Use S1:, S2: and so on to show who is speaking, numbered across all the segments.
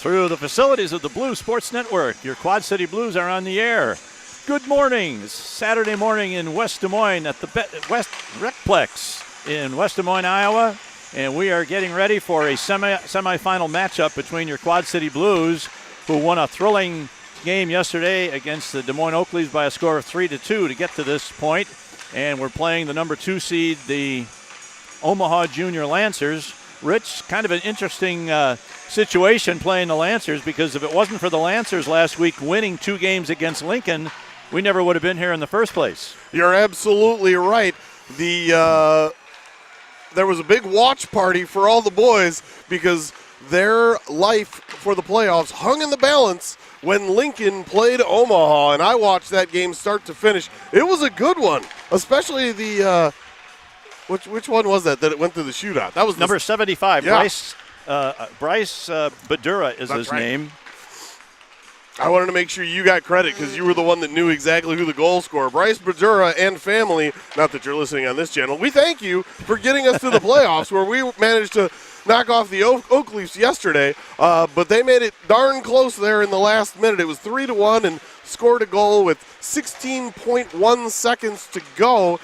S1: Through the facilities of the Blues Sports Network, your Quad City Blues are on the air. Good morning. It's Saturday morning in Wes Des Moines at the RecPlex in Wes Des Moines, Iowa. And we are getting ready for a semifinal matchup between your Quad City Blues, who won a thrilling game yesterday against the Des Moines Oakleys by a score of 3-2 to get to this point. And we're playing the number 2 seed, the Omaha Jr Lancers. Rich, kind of an interesting situation playing the Lancers, because if it wasn't for the Lancers last week winning 2 games against Lincoln, we never would have been here in the first place.
S2: You're absolutely right. There was a big watch party for all the boys because their life for the playoffs hung in the balance when Lincoln played Omaha, and I watched that game start to finish. It was a good one, especially the which one was that it went through the shootout? That was
S1: number 75.
S2: Yeah.
S1: Bryce Badura is
S2: That's
S1: his
S2: right.
S1: name.
S2: I wanted to make sure you got credit because you were the one that knew exactly who the goal scorer. Bryce Badura and family, not that you're listening on this channel, we thank you for getting us to the playoffs where we managed to knock off the Oak Leafs yesterday, but they made it darn close there in the last minute. It was 3-1 and scored a goal with 16.1 seconds to go.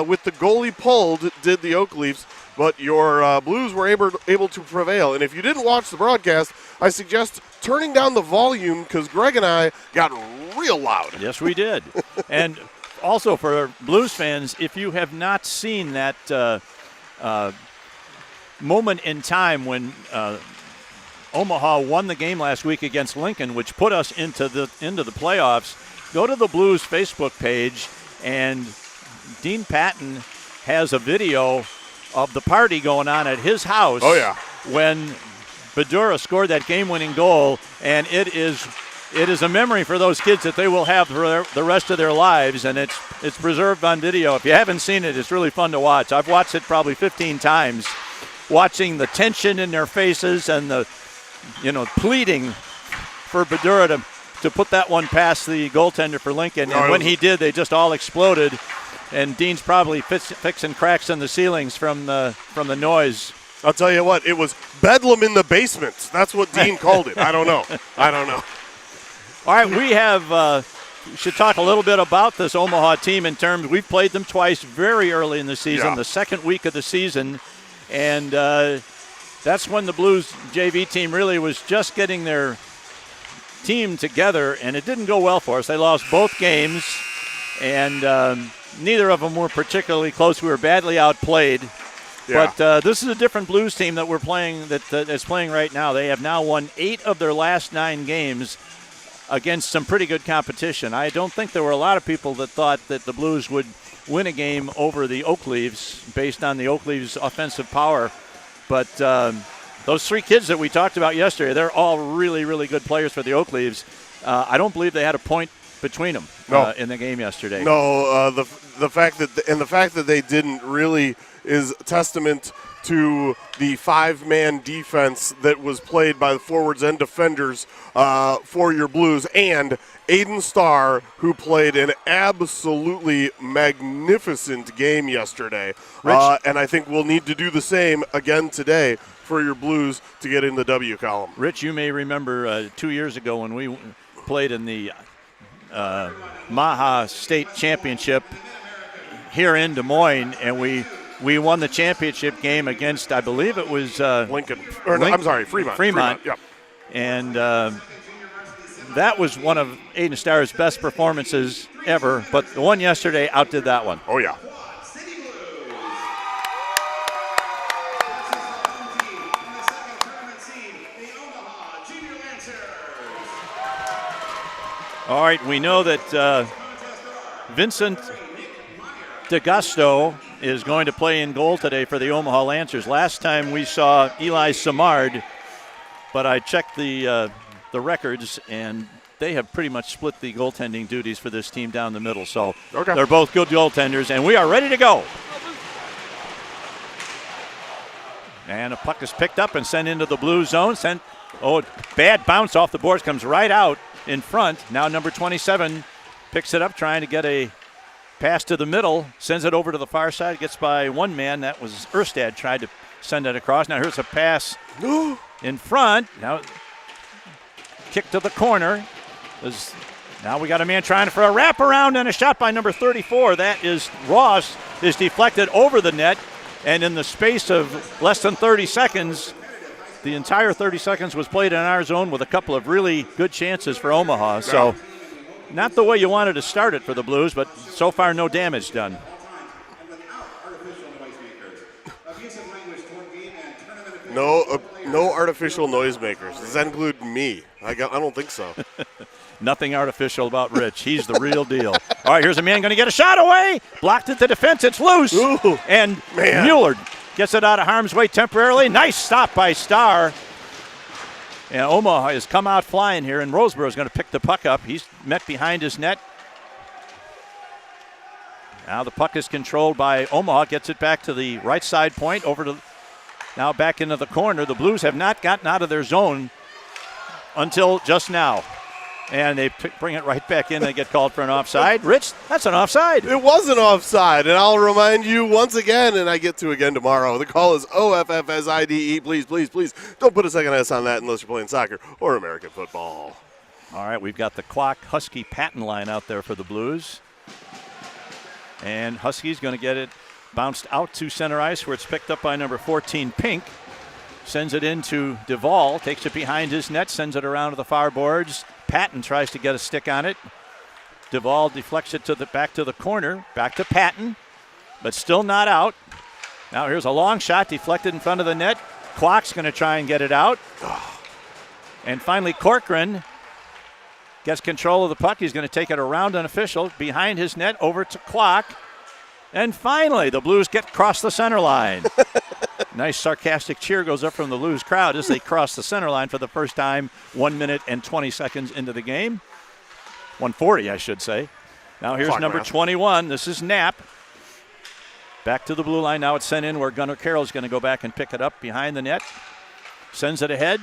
S2: With the goalie pulled, did the Oak Leafs, but your Blues were able to prevail. And if you didn't watch the broadcast, I suggest turning down the volume because Greg and I got real loud.
S1: Yes, we did. And also for Blues fans, if you have not seen that moment in time when Omaha won the game last week against Lincoln, which put us into the playoffs, go to the Blues Facebook page, and Dean Patton has a video of the party going on at his house.
S2: Oh, yeah.
S1: When Badura scored that game-winning goal, and it is a memory for those kids that they will have for the rest of their lives, and it's preserved on video. If you haven't seen it, it's really fun to watch. I've watched it probably 15 times, watching the tension in their faces and the pleading for Badura to put that one past the goaltender for Lincoln. And when he did, they just all exploded. And Dean's probably fixing cracks in the ceilings from the noise.
S2: I'll tell you what, it was bedlam in the basement. That's what Dean called it. I don't know.
S1: All right, we should talk a little bit about this Omaha team in terms, we've played them twice very early in the season, the second week of the season. And that's when the Blues JV team really was just getting their team together, and it didn't go well for us. They lost both games, and neither of them were particularly close. We were badly outplayed.
S2: Yeah.
S1: But this is a different Blues team that we're playing that's playing right now. They have now won 8 of their last 9 games against some pretty good competition. I don't think there were a lot of people that thought that the Blues would win a game over the Oak Leafs based on the Oak Leafs' offensive power. But those 3 kids that we talked about yesterday, they're all really, really good players for the Oak Leafs. I don't believe they had a point between them in the game yesterday.
S2: No, the fact that they didn't really is testament to the 5-man defense that was played by the forwards and defenders for your Blues, and Aiden Starr, who played an absolutely magnificent game yesterday. And I think we'll need to do the same again today for your Blues to get in the W column.
S1: Rich, you may remember 2 years ago when we played in the Maha State Championship here in Des Moines, and we won the championship game against, I believe it was
S2: Lincoln. I'm sorry, Fremont. Yep.
S1: And that was one of Aiden Starr's best performances ever, but the one yesterday outdid that one.
S2: Oh, yeah.
S1: All right, we know that Vincent DeGusto is going to play in goal today for the Omaha Lancers. Last time we saw Eli Samard, but I checked the records, and they have pretty much split the goaltending duties for this team down the middle. So They're both good goaltenders, and we are ready to go. And a puck is picked up and sent into the blue zone. Bad bounce off the boards, comes right out in front. Now number 27 picks it up, trying to get a pass to the middle, sends it over to the far side, gets by one man. That was Erstad, tried to send it across. Now here's a pass in front. Now kick to the corner. Now we got a man trying for a wraparound and a shot by number 34. That is Ross, is deflected over the net. And in the space of less than 30 seconds, the entire 30 seconds was played in our zone with a couple of really good chances for Omaha. So not the way you wanted to start it for the Blues, but so far no damage done.
S2: No artificial noisemakers. Does that include me? I don't think so.
S1: Nothing artificial about Rich. He's the real deal. All right, here's a man going to get a shot away. Blocked at the defense. It's loose.
S2: Ooh,
S1: and
S2: man.
S1: Mueller gets it out of harm's way temporarily. Nice stop by Starr. And Omaha has come out flying here, and Roseborough is going to pick the puck up. He's met behind his net. Now the puck is controlled by Omaha. Gets it back to the right side point. Now back into the corner. The Blues have not gotten out of their zone until just now. And they bring it right back in. They get called for an offside. Rich, that's an offside.
S2: It was an offside, and I'll remind you once again, and I get to again tomorrow. The call is OFFSIDE. Please, please, please don't put a second S on that unless you're playing soccer or American football.
S1: All right, we've got the Quack Husky Patton line out there for the Blues. And Husky's going to get it bounced out to center ice where it's picked up by number 14, Pink. Sends it into Duvall, takes it behind his net, sends it around to the far boards. Patton tries to get a stick on it. Duvall deflects it back to the corner, back to Patton, but still not out. Now here's a long shot deflected in front of the net. Quack's going to try and get it out. And finally Corcoran gets control of the puck. He's going to take it around an official behind his net over to Quack. And finally the Blues get across the center line. Nice sarcastic cheer goes up from the Blues crowd as they cross the center line for the first time 1 minute and 20 seconds into the game. 1:40, I should say. Now here's number 21. This is Knapp. Back to the blue line. Now it's sent in where Gunnar Carroll's going to go back and pick it up behind the net. Sends it ahead.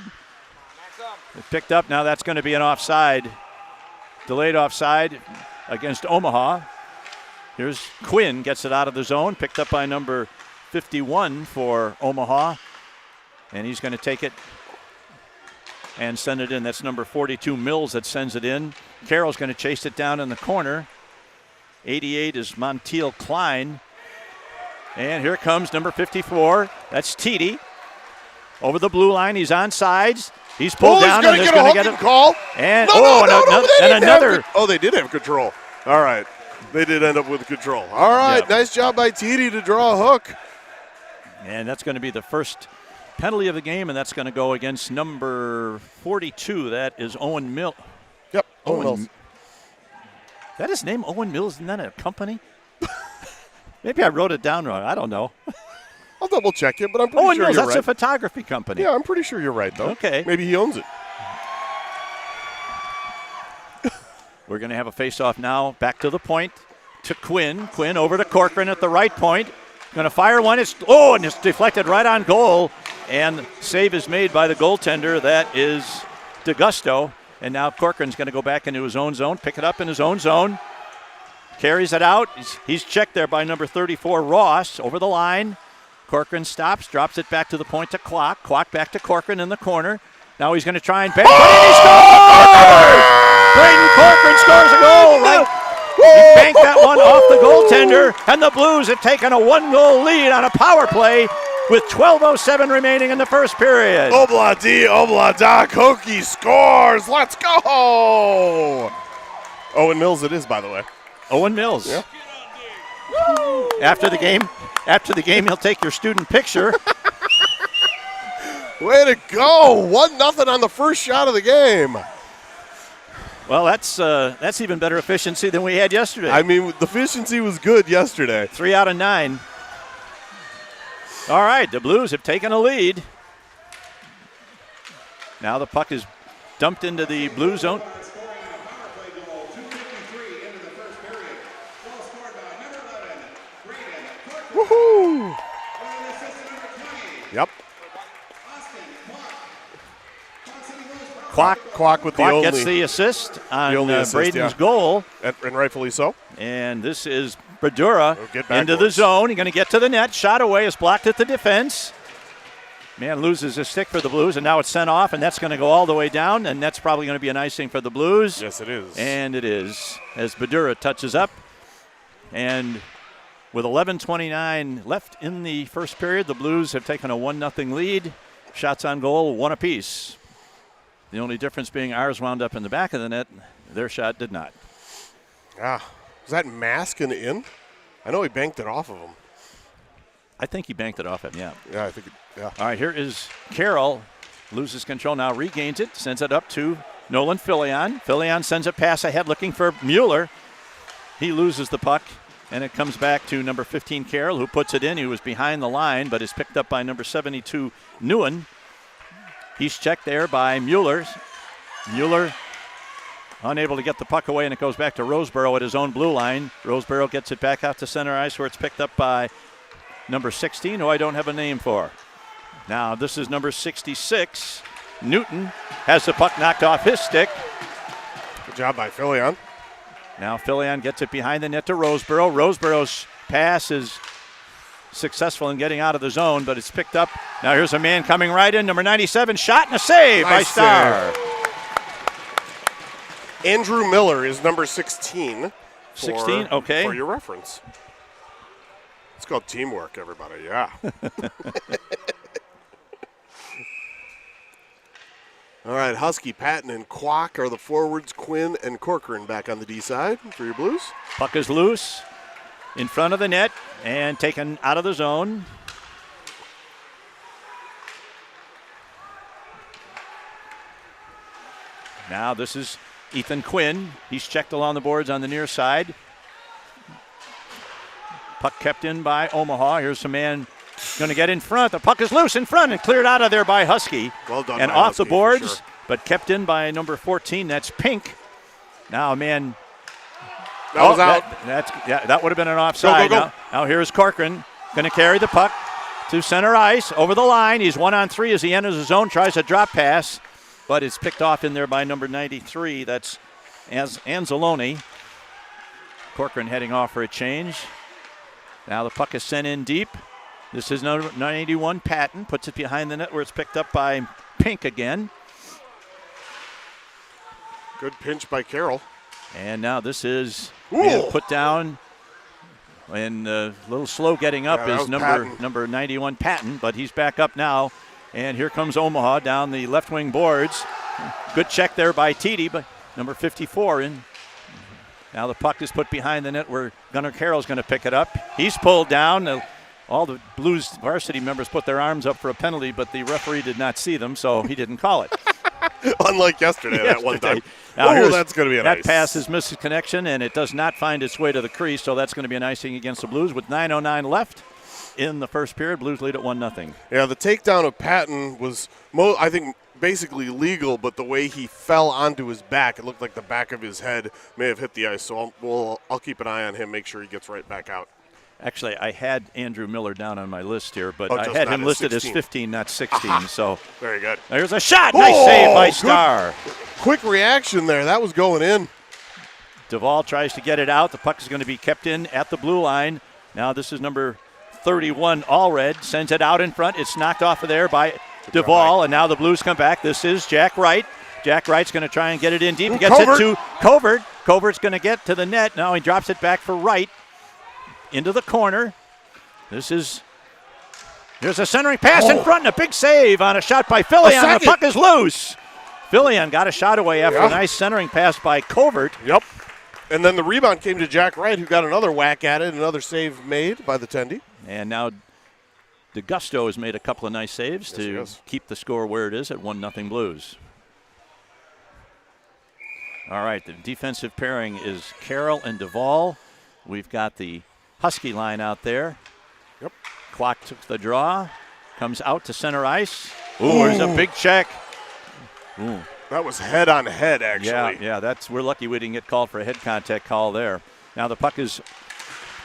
S1: It's picked up. Now that's going to be an offside. Delayed offside against Omaha. Here's Quinn, gets it out of the zone. Picked up by number 51 for Omaha, and he's going to take it and send it in. That's number 42, Mills, that sends it in. Carroll's going to chase it down in the corner. 88 is Montiel Klein, and here comes number 54. That's Teedy over the blue line. He's on sides. He's pulled down, and there's going to get a
S2: call.
S1: And
S2: another. Oh, they did have control. All right. They did end up with control. All right, yep. Nice job by Teedy to draw a hook.
S1: And that's going to be the first penalty of the game, and that's going to go against number 42. That is Owen Mills.
S2: Yep, Owen Mills.
S1: That his name, Owen Mills? Isn't that a company? Maybe I wrote it down wrong. I don't know.
S2: I'll double check it, but I'm pretty
S1: Owen
S2: sure
S1: Mills,
S2: you're
S1: that's
S2: right.
S1: a photography company.
S2: Yeah, I'm pretty sure you're right, though.
S1: Okay.
S2: Maybe he owns it.
S1: We're going to have a face-off now. Back to the point to Quinn. Quinn over to Corcoran at the right point. Going to fire one. And it's deflected right on goal. And save is made by the goaltender. That is DeGusto. And now Corcoran's going to go back into his own zone, pick it up in his own zone. Carries it out. He's checked there by number 34, Ross, over the line. Corcoran stops, drops it back to the point to Quack. Quack back to Corcoran in the corner. Now he's going to try and bang. He scores! Braden Corcoran scores a goal, right? He banked that one off the goaltender, and the Blues have taken a 1-goal lead on a power play with 12:07 remaining in the first period.
S2: Obla-dee, obla-da, Koki scores. Let's go! Owen Mills it is, by the way.
S1: Owen Mills.
S2: Yeah.
S1: After the game, he'll take your student picture.
S2: Way to go! 1-0 on the first shot of the game.
S1: Well, that's even better efficiency than we had yesterday.
S2: I mean, the efficiency was good yesterday.
S1: 3 out of 9. All right, the Blues have taken a lead. Now the puck is dumped into the blue zone.
S2: Woohoo! Yep. Quack with the only.
S1: Gets the assist on Braden's goal.
S2: And rightfully so.
S1: And this is Bradura
S2: into
S1: the zone. He's going to get to the net. Shot away is blocked at the defense. Man loses his stick for the Blues, and now it's sent off, and that's going to go all the way down, and that's probably going to be an icing for the Blues.
S2: Yes, it is.
S1: And it is, as Badura touches up. And with 11:29 left in the first period, the Blues have taken a 1-0 lead. Shots on goal, 1 apiece. The only difference being ours wound up in the back of the net. Their shot did not.
S2: Was that Maskin in? I know he banked it off of him.
S1: I think he banked it off him, yeah.
S2: Yeah, I think yeah.
S1: All right, here is Carroll. Loses control now, regains it, sends it up to Nolan Filion. Filion sends a pass ahead looking for Mueller. He loses the puck, and it comes back to number 15, Carroll, who puts it in. He was behind the line, but is picked up by number 72, Nguyen. He's checked there by Mueller. Mueller unable to get the puck away, and it goes back to Roseborough at his own blue line. Roseborough gets it back out to center ice where it's picked up by number 16, who I don't have a name for. Now this is number 66. Newton has the puck knocked off his stick.
S2: Good job by Filion.
S1: Now Filion gets it behind the net to Roseborough. Roseborough's pass is successful in getting out of the zone, but it's picked up. Now here's a man coming right in, number 97, shot and a save by Starr.
S2: Andrew Miller is number 16.
S1: 16, okay.
S2: For your reference. It's called teamwork, everybody, yeah. All right, Husky, Patton, and Kwok are the forwards. Quinn and Corcoran back on the D side for your Blues.
S1: Puck is loose in front of the net and taken out of the zone. Now this is Ethan Quinn. He's checked along the boards on the near side. Puck kept in by Omaha. Here's a man going to get in front. The puck is loose in front and cleared out of there by Husky.
S2: Well done.
S1: And
S2: by
S1: off
S2: Husky,
S1: the boards,
S2: sure.
S1: but kept in by number 14. That's Pink. Now a man.
S2: That was out.
S1: That would have been an offside.
S2: Go.
S1: Now here's Corcoran going to carry the puck to center ice over the line. He's 1-on-3 as he enters the zone, tries a drop pass, but it's picked off in there by number 93. That's Anzalone. Corcoran heading off for a change. Now the puck is sent in deep. This is number 91, Patton. Puts it behind the net where it's picked up by Pink again.
S2: Good pinch by Carroll.
S1: And now this is being put down. And a little slow getting up is number 91, Patton, but he's back up now. And here comes Omaha down the left wing boards. Good check there by Teedy, but number 54 in. Now the puck is put behind the net where Gunnar Carroll's going to pick it up. He's pulled down. All the Blues varsity members put their arms up for a penalty, but the referee did not see them, so he didn't call it.
S2: Unlike yesterday, that one time.
S1: Now
S2: that's going to be a
S1: that
S2: nice.
S1: pass is missed connection, and it does not find its way to the crease, so that's going to be an icing against the Blues with 9:09 left in the first period. Blues lead at 1-0.
S2: Yeah, the takedown of Patton was, I think, basically legal, but the way he fell onto his back, it looked like the back of his head may have hit the ice. So I'll keep an eye on him, make sure he gets right back out.
S1: Actually, I had Andrew Miller down on my list here, but I
S2: just
S1: had
S2: not
S1: him
S2: as
S1: listed
S2: 16.
S1: as 15, not 16. So
S2: Very good.
S1: there's a shot. Nice save by Starr.
S2: Quick reaction there. That was going in.
S1: Duvall tries to get it out. The puck is going to be kept in at the blue line. Now this is number 31, Allred. Sends it out in front. It's knocked off of there by Duvall, and now the Blues come back. This is Jack Wright. Jack Wright's going to try and get it in deep. He gets it to Covert. Covert's going to get to the net. Now he drops it back for Wright into the corner. There's a centering pass in front and a big save on a shot by Filion. The puck is loose. Filion got a shot away after a nice centering pass by Covert.
S2: Yep. And then the rebound came to Jack Wright, who got another whack at it, another save made by the Tendy.
S1: And now DeGusto has made a couple of nice saves to keep the score where it is at 1-0 Blues. All right, the defensive pairing is Carroll and Duvall. We've got the Husky line out there.
S2: Yep.
S1: Kwok took the draw, comes out to center ice. There's a big check.
S2: That was head on head, actually.
S1: Yeah, we're lucky we didn't get called for a head contact call there. Now the puck is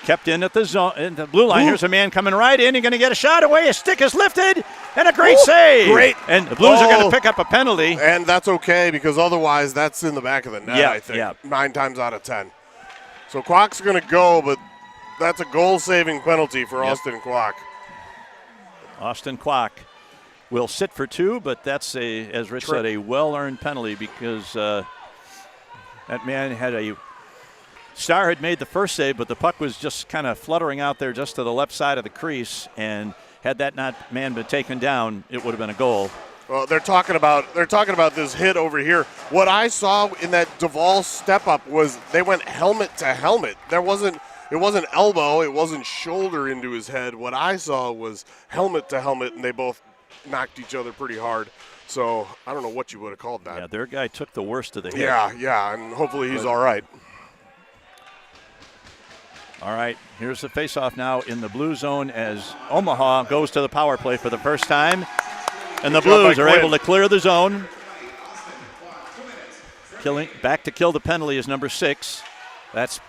S1: kept in at the zone, in the blue line. Here's a man coming right in. He's going to get a shot away. His stick is lifted, and a great save.
S2: Great.
S1: And the Blues are going to pick up a penalty.
S2: And that's okay, because otherwise that's in the back of the net, I think.
S1: Yeah.
S2: 9 times out of 10. So Kwok's going to go, but that's a goal-saving penalty for Austin Kwok.
S1: Austin Kwok will sit for 2, but that's, as Rich said, a well-earned penalty because that man Starr had made the first save, but the puck was just kind of fluttering out there just to the left side of the crease, and had that man been taken down, it would have been a goal.
S2: Well, they're talking about this hit over here. What I saw in that Duvall step up was they went helmet to helmet. It wasn't elbow, it wasn't shoulder into his head. What I saw was helmet to helmet, and they both knocked each other pretty hard. So I don't know what you would have called that.
S1: Yeah, their guy took the worst of the hit.
S2: Yeah, and hopefully he's all right.
S1: All right, here's the faceoff now in the blue zone as Omaha goes to the power play for the first time. And the Blues are able to clear the zone. Back to kill the penalty is number 6. That's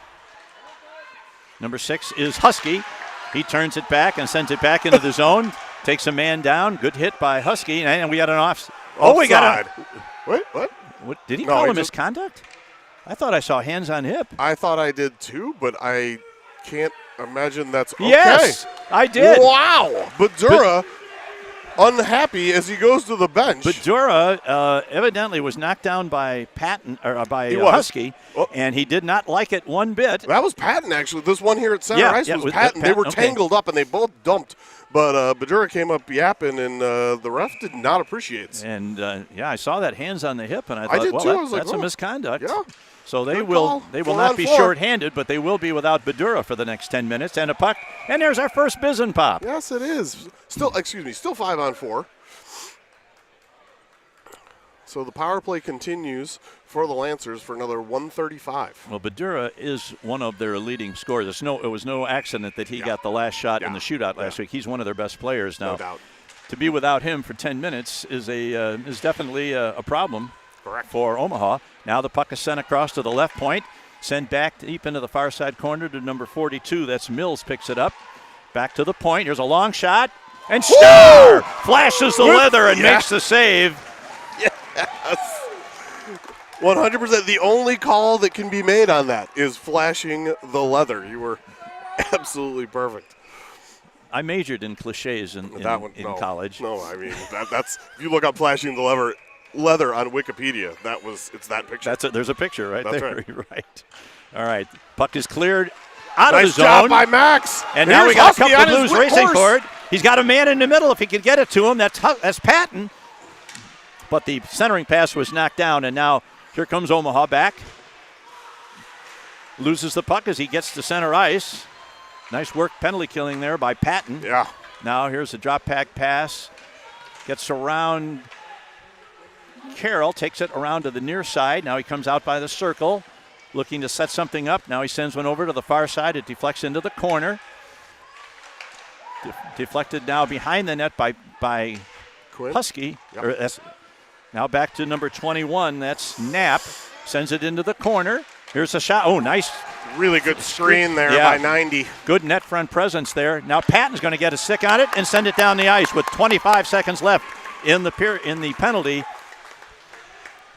S1: number 6 is Husky. He turns it back and sends it back into the zone. Takes a man down. Good hit by Husky. And we got an offside. Oh, we got a.
S2: Wait, what?
S1: Did he call him misconduct? I thought I saw hands on hip.
S2: I thought I did too, but I can't imagine that's okay.
S1: Yes, I did.
S2: Wow. Badura unhappy as he goes to the bench.
S1: Badura evidently was knocked down by Husky, and he did not like it one bit.
S2: That was Patton, actually. This one here at center ice was Patton. They were tangled up, and they both dumped. But Badura came up yapping, and the ref did not appreciate it.
S1: And, I saw that hands on the hip, and I thought,
S2: did too. I was like,
S1: that's a misconduct.
S2: Yeah.
S1: So they will not be short-handed, but they will be without Badura for the next 10 minutes. And a puck, and there's our first Bizen pop.
S2: Yes, it is. Still 5-on-4. So the power play continues for the Lancers for another 1:35.
S1: Well, Badura is one of their leading scorers. It was no accident that he got the last shot in the shootout last week. He's one of their best players now.
S2: No doubt.
S1: To be without him for 10 minutes is definitely a problem.
S2: Correct.
S1: For Omaha. Now the puck is sent across to the left point, sent back deep into the far side corner to number 42. That's Mills picks it up. Back to the point. Here's a long shot. And Starr flashes the leather and makes the save.
S2: Yes. 100%. The only call that can be made on that is flashing the leather. You were absolutely perfect.
S1: I majored in cliches in college.
S2: No, I mean, that's if you look up flashing the leather on Wikipedia, it's that picture.
S1: There's a picture right
S2: that's
S1: there.
S2: Right.
S1: You're right. All right. Puck is cleared out of the zone.
S2: Nice job by Max.
S1: And now we got a couple of Blues racing for it. He's got a man in the middle if he could get it to him. That's Patton. But the centering pass was knocked down, and now here comes Omaha back. Loses the puck as he gets to center ice. Nice work penalty killing there by Patton.
S2: Yeah.
S1: Now here's a drop back pass. Gets around Carroll, takes it around to the near side. Now he comes out by the circle, looking to set something up. Now he sends one over to the far side. It deflects into the corner. Deflected now behind the net by Husky. Yep. Now back to number 21. That's Knapp. Sends it into the corner. Here's a shot. Oh, nice.
S2: Really good screen there by 90.
S1: Good net front presence there. Now Patton's going to get a stick on it and send it down the ice with 25 seconds left in the penalty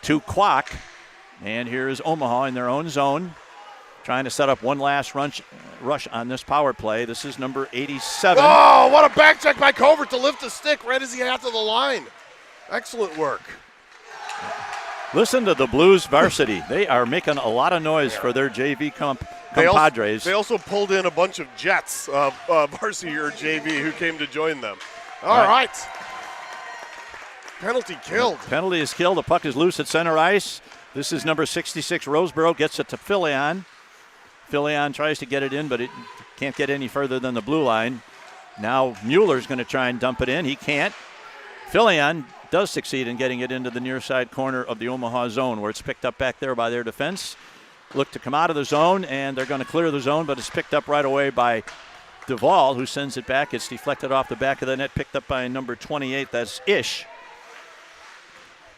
S1: to Kwok. And here is Omaha in their own zone, trying to set up one last rush on this power play. This is number 87.
S2: Oh, what a back check by Covert to lift the stick right as he got to the line. Excellent work.
S1: Listen to the Blues varsity. They are making a lot of noise for their JV compadres.
S2: They also pulled in a bunch of Jets, varsity or JV, who came to join them. All right. Penalty killed.
S1: Penalty is killed. The puck is loose at center ice. This is number 66, Roseborough, gets it to Filion. Filion tries to get it in, but it can't get any further than the blue line. Now Mueller's going to try and dump it in. He can't. Filion does succeed in getting it into the near side corner of the Omaha zone, where it's picked up back there by their defense. Look to come out of the zone, and they're going to clear the zone, but it's picked up right away by Duvall, who sends it back. It's deflected off the back of the net, picked up by number 28. That's Ish.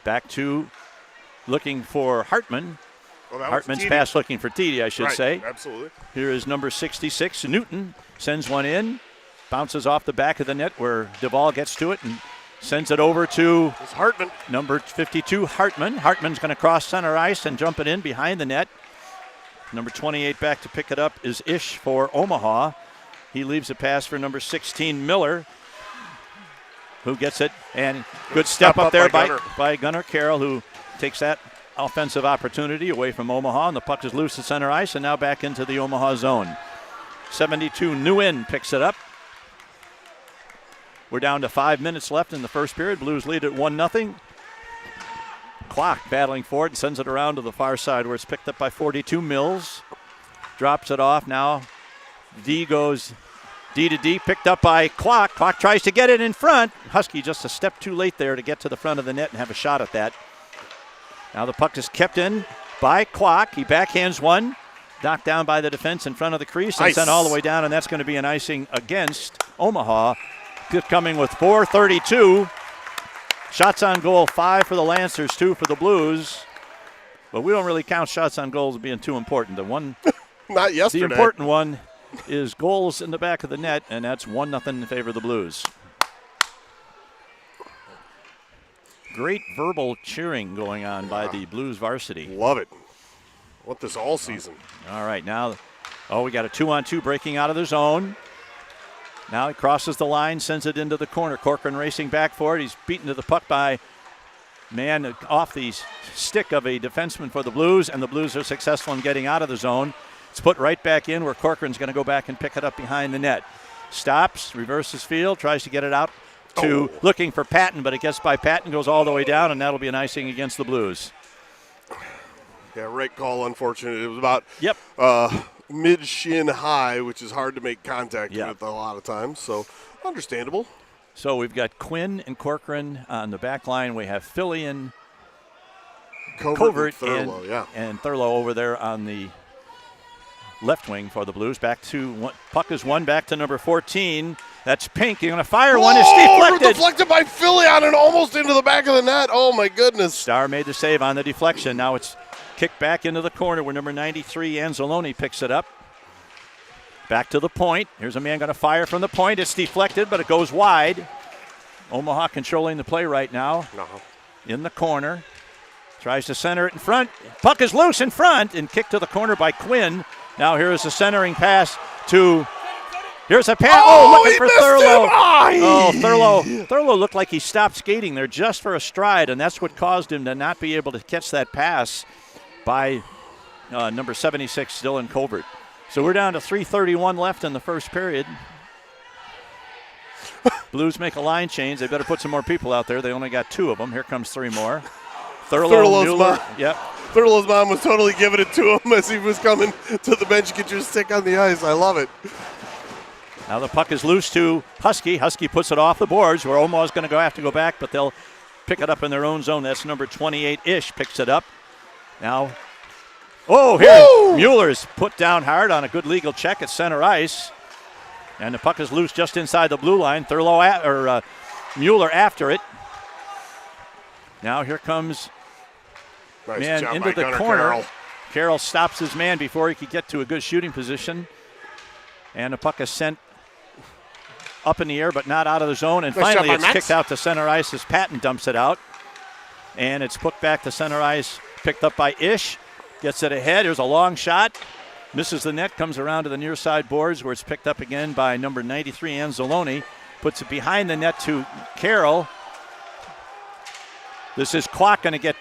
S1: Back to looking for Hartman. Hartman's pass looking for Tiede, I should say.
S2: Absolutely.
S1: Here is number 66, Newton. Sends one in. Bounces off the back of the net where Duvall gets to it and sends it over to
S2: Hartman.
S1: Number 52, Hartman. Hartman's going to cross center ice and jump it in behind the net. Number 28 back to pick it up is Ish for Omaha. He leaves a pass for number 16, Miller. who gets it, and good step up there
S2: Gunner.
S1: by Gunnar Carroll, who takes that offensive opportunity away from Omaha, and the puck is loose at center ice and now back into the Omaha zone. 72 Nguyen picks it up. We're down to 5 minutes left in the first period. Blues lead at 1-0. Clock battling for it and sends it around to the far side where it's picked up by 42 Mills. Drops it off. Now D goes D to D, picked up by Clock. Clock tries to get it in front. Husky just a step too late there to get to the front of the net and have a shot at that. Now the puck is kept in by Clock. He backhands one. Knocked down by the defense in front of the crease and sent all the way down, and that's going to be an icing against Omaha. Good coming with 4:32. Shots on goal, 5 for the Lancers, 2 for the Blues. But we don't really count shots on goals as being too important. The one,
S2: not yesterday.
S1: The important one is goals in the back of the net, and that's 1-0 in favor of the Blues. Great verbal cheering going on by the Blues varsity.
S2: Love it. Want this all season.
S1: All right, now, we got a 2-on-2 breaking out of the zone. Now he crosses the line, sends it into the corner. Corcoran racing back for it. He's beaten to the puck by man off the stick of a defenseman for the Blues, and the Blues are successful in getting out of the zone. It's put right back in where Corcoran's going to go back and pick it up behind the net. Stops, reverses field, tries to get it out to looking for Patton, but it gets by Patton, goes all the way down, and that'll be an icing against the Blues.
S2: Yeah, right call, unfortunate. It was about mid-shin high, which is hard to make contact with a lot of times, so understandable.
S1: So we've got Quinn and Corcoran on the back line. We have Fillion, Covert, and Thurlow over there on the left wing for the Blues. Back to puck is one back to number 14. That's Pink. You're going to fire one. It's deflected.
S2: Deflected by Fillion and almost into the back of the net. Oh, my goodness.
S1: Starr made the save on the deflection. Now it's kicked back into the corner where number 93, Anzalone, picks it up. Back to the point. Here's a man going to fire from the point. It's deflected, but it goes wide. Omaha controlling the play right now. In the corner. Tries to center it in front. Puck is loose in front and kicked to the corner by Quinn. Now here is a centering pass to... Here's a pass. Looking for Thurlow. Thurlow looked like he stopped skating there just for a stride, and that's what caused him to not be able to catch that pass by number 76, Dylan Colbert. So we're down to 3:31 left in the first period. Blues make a line change. They better put some more people out there. They only got 2 of them. Here comes 3 more.
S2: Thurlow's
S1: Mueller. Yep.
S2: Thurlow's mom was totally giving it to him as he was coming to the bench. Get your stick on the ice. I love it.
S1: Now the puck is loose to Husky. Husky puts it off the boards where Omaha's going to have to go back, but they'll pick it up in their own zone. That's number 28-ish picks it up. Now, Mueller's put down hard on a good legal check at center ice. And the puck is loose just inside the blue line. Mueller after it. Now here comes man into the corner. Carroll stops his man before he could get to a good shooting position. And the puck is sent up in the air, but not out of the zone. And finally, it's kicked out to center ice as Patton dumps it out. And it's put back to center ice, picked up by Ish. Gets it ahead. There's a long shot. Misses the net, comes around to the near side boards where it's picked up again by number 93, Anzalone. Puts it behind the net to Carroll. This is Clock going to get,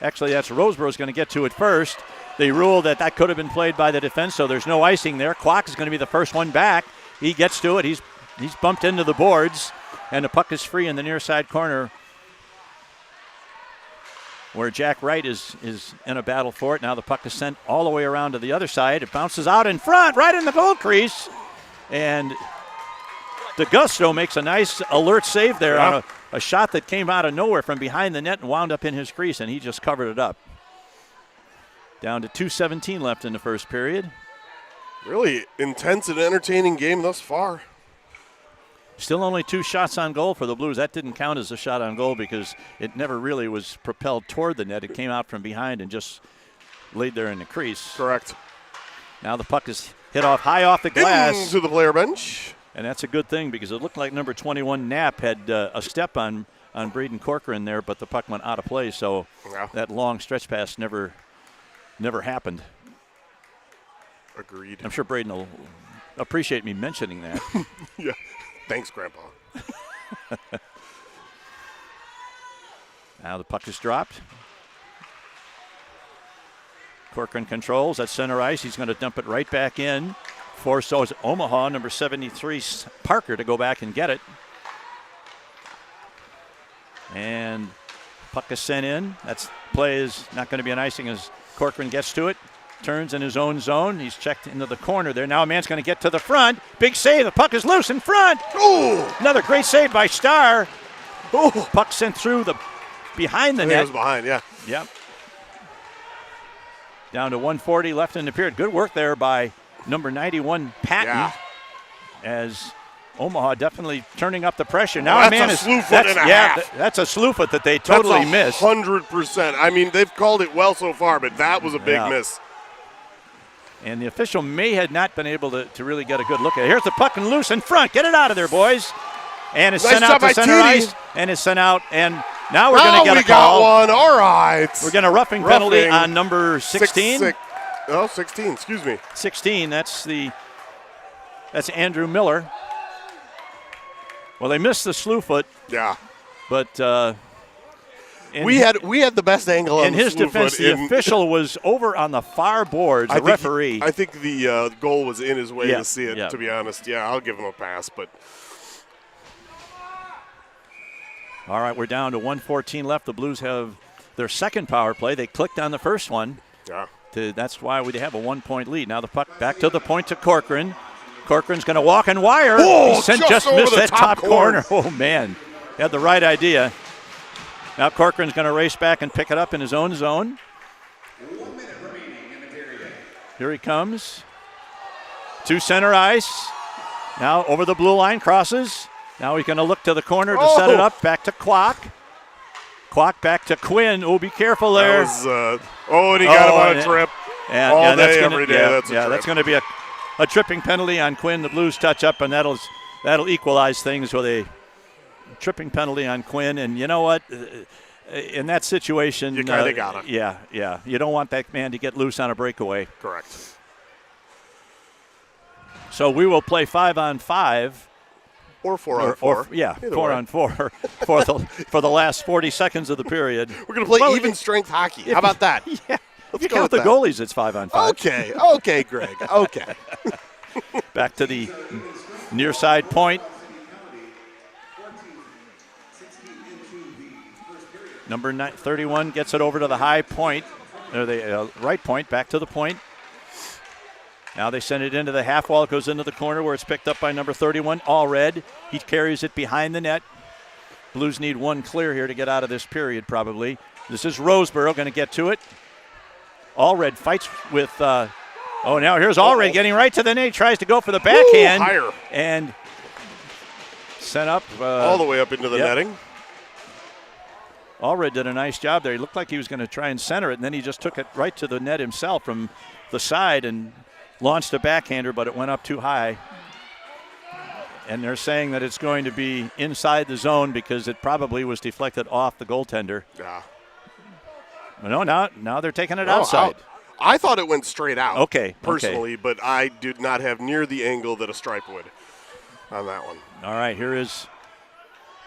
S1: actually that's Roseborough's going to get to it first. They ruled that could have been played by the defense, so there's no icing there. Clock is going to be the first one back. He gets to it. He's bumped into the boards, and the puck is free in the near side corner where Jack Wright is in a battle for it. Now the puck is sent all the way around to the other side. It bounces out in front, right in the goal crease. And DeGusto makes a nice alert save there on a shot that came out of nowhere from behind the net and wound up in his crease, and he just covered it up. Down to 2:17 left in the first period.
S2: Really intense and entertaining game thus far.
S1: Still only 2 shots on goal for the Blues. That didn't count as a shot on goal because it never really was propelled toward the net. It came out from behind and just laid there in the crease.
S2: Correct.
S1: Now the puck is hit high off the glass.
S2: Into the player bench.
S1: And that's a good thing because it looked like number 21, Knapp, had a step on Braden Corcoran there, but the puck went out of play. So that long stretch pass never happened.
S2: Agreed.
S1: I'm sure Braden will appreciate me mentioning that.
S2: Yeah. Thanks, Grandpa.
S1: Now the puck is dropped. Corcoran controls at center ice. He's going to dump it right back in. Force Omaha, number 73, Parker, to go back and get it. And puck is sent in. That play is not going to be an icing as Corcoran gets to it. Turns in his own zone. He's checked into the corner there. Now a man's going to get to the front. Big save. The puck is loose in front.
S2: Ooh.
S1: Another great save by Starr. Ooh. Puck sent through the behind the net.
S2: It was behind, yeah.
S1: Yep. Down to 1:40 left in the period. Good work there by number 91, Patton.
S2: Yeah.
S1: As Omaha definitely turning up the pressure. Now
S2: that's
S1: a man
S2: a
S1: is
S2: slew foot and a half.
S1: That's a slew foot that they totally missed.
S2: 100%. I mean, they've called it well so far, but that was a big miss.
S1: And the official may have not been able to really get a good look at it. Here's the puck and loose in front. Get it out of there, boys. And it's sent out to center ice. And it's sent out. And now we're going to get a call.
S2: We got one. All right.
S1: We're getting a roughing penalty on number 16.
S2: 16. Excuse me.
S1: 16. That's Andrew Miller. Well, they missed the slew foot.
S2: Yeah.
S1: But
S2: we had the best angle on
S1: in his defense. The official was over on the far boards. The referee.
S2: I think the goal was in his way to see it. To be honest, I'll give him a pass. But
S1: all right, we're down to 1:14 left. The Blues have their second power play. They clicked on the first one.
S2: Yeah.
S1: That's why we have a 1-point lead. Now the puck back to the point to Corcoran. Corcoran's going to walk and wire.
S2: Oh,
S1: he just missed that top corner. Oh, man. He had the right idea. Now Corcoran's going to race back and pick it up in his own zone.
S3: 1 minute remaining in the period.
S1: Here he comes. To center ice. Now over the blue line, crosses. Now he's going to look to the corner to set it up. Back to Kwok. Kwok back to Quinn. Oh, be careful there.
S2: That was, and he got him on a trip. All day, every day. That's a trip.
S1: That's going to be a tripping penalty on Quinn. The Blues touch up, and that'll equalize things with a tripping penalty on Quinn. And you know what? In that situation,
S2: you kind of got it.
S1: Yeah. You don't want that man to get loose on a breakaway.
S2: Correct.
S1: So we will play 5-on-5.
S2: Or 4-on-4.
S1: 4-on-4 for the last 40 seconds of the period.
S2: We're going to play even strength hockey. How about that?
S1: Yeah. If you count the goalies, it's 5-on-5.
S2: Okay, Greg. Okay.
S1: Back to the near side point. Number 31 gets it over to the high point, or the right point, back to the point. Now they send it into the half wall. It goes into the corner where it's picked up by number 31, Allred. He carries it behind the net. Blues need one clear here to get out of this period, probably. This is Roseborough going to get to it. Allred fights with, now here's Allred getting right to the net. Tries to go for the backhand.
S2: Higher.
S1: And sent up.
S2: All the way up into the netting.
S1: Allred did a nice job there. He looked like he was going to try and center it, and then he just took it right to the net himself from the side and launched a backhander, but it went up too high. And they're saying that it's going to be inside the zone because it probably was deflected off the goaltender.
S2: Yeah.
S1: No, now they're taking it outside.
S2: I thought it went straight out.
S1: Okay.
S2: Personally, but I did not have near the angle that a stripe would on that one.
S1: All right, here is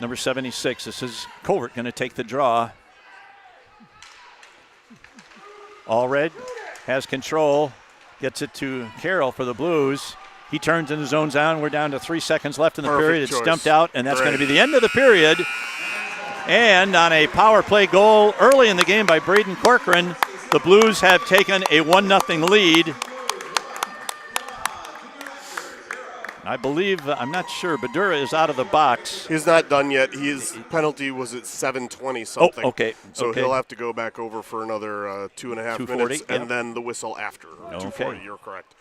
S1: number 76. This is Covert going to take the draw. Allred has control. Gets it to Carroll for the Blues. He turns in his own zone. We're down to 3 seconds left in the period. It's dumped out, and that's going to be the end of the period. And on a power play goal early in the game by Braden Corcoran, the Blues have taken a 1-0 lead. I believe, I'm not sure, Badura is out of the box.
S2: He's not done yet. His penalty was at 7:20 something.
S1: Oh, okay.
S2: So he'll have to go back over for another 2.5 minutes, and then the whistle after. 2:40, you're correct.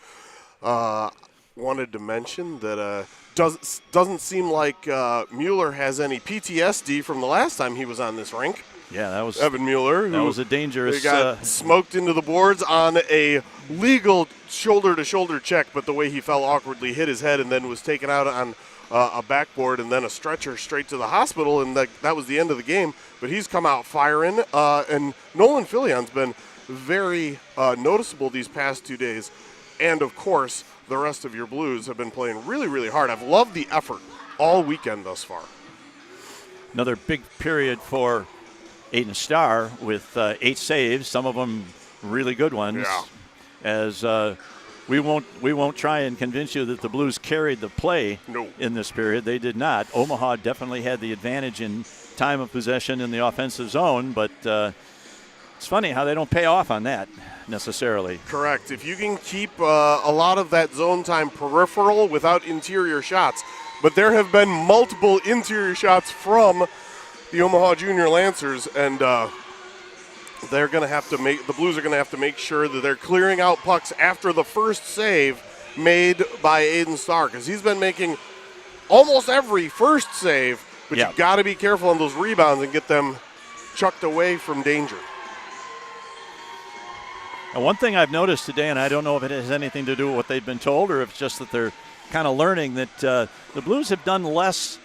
S2: Wanted to mention that doesn't seem like Mueller has any PTSD from the last time he was on this rink.
S1: Yeah, that was
S2: Evan Mueller.
S1: That was a dangerous.
S2: He got smoked into the boards on a legal shoulder-to-shoulder check, but the way he fell awkwardly, hit his head, and then was taken out on a backboard and then a stretcher straight to the hospital, and that was the end of the game. But he's come out firing, and Nolan Fillion's been very noticeable these past 2 days. And, of course, the rest of your Blues have been playing really, really hard. I've loved the effort all weekend thus far.
S1: Another big period for Aiden Starr with 8 saves, some of them really good ones.
S2: Yeah.
S1: As we won't try and convince you that the Blues carried the play in this period. They did not. Omaha definitely had the advantage in time of possession in the offensive zone, but it's funny how they don't pay off on that necessarily.
S2: Correct. If you can keep a lot of that zone time peripheral without interior shots, but there have been multiple interior shots from the Omaha Jr Lancers, and they're going to have to the Blues are going to have to make sure that they're clearing out pucks after the first save made by Aiden Starr, because he's been making almost every first save, but you've got to be careful on those rebounds and get them chucked away from danger.
S1: And one thing I've noticed today, and I don't know if it has anything to do with what they've been told or if it's just that they're kind of learning, that the Blues have done less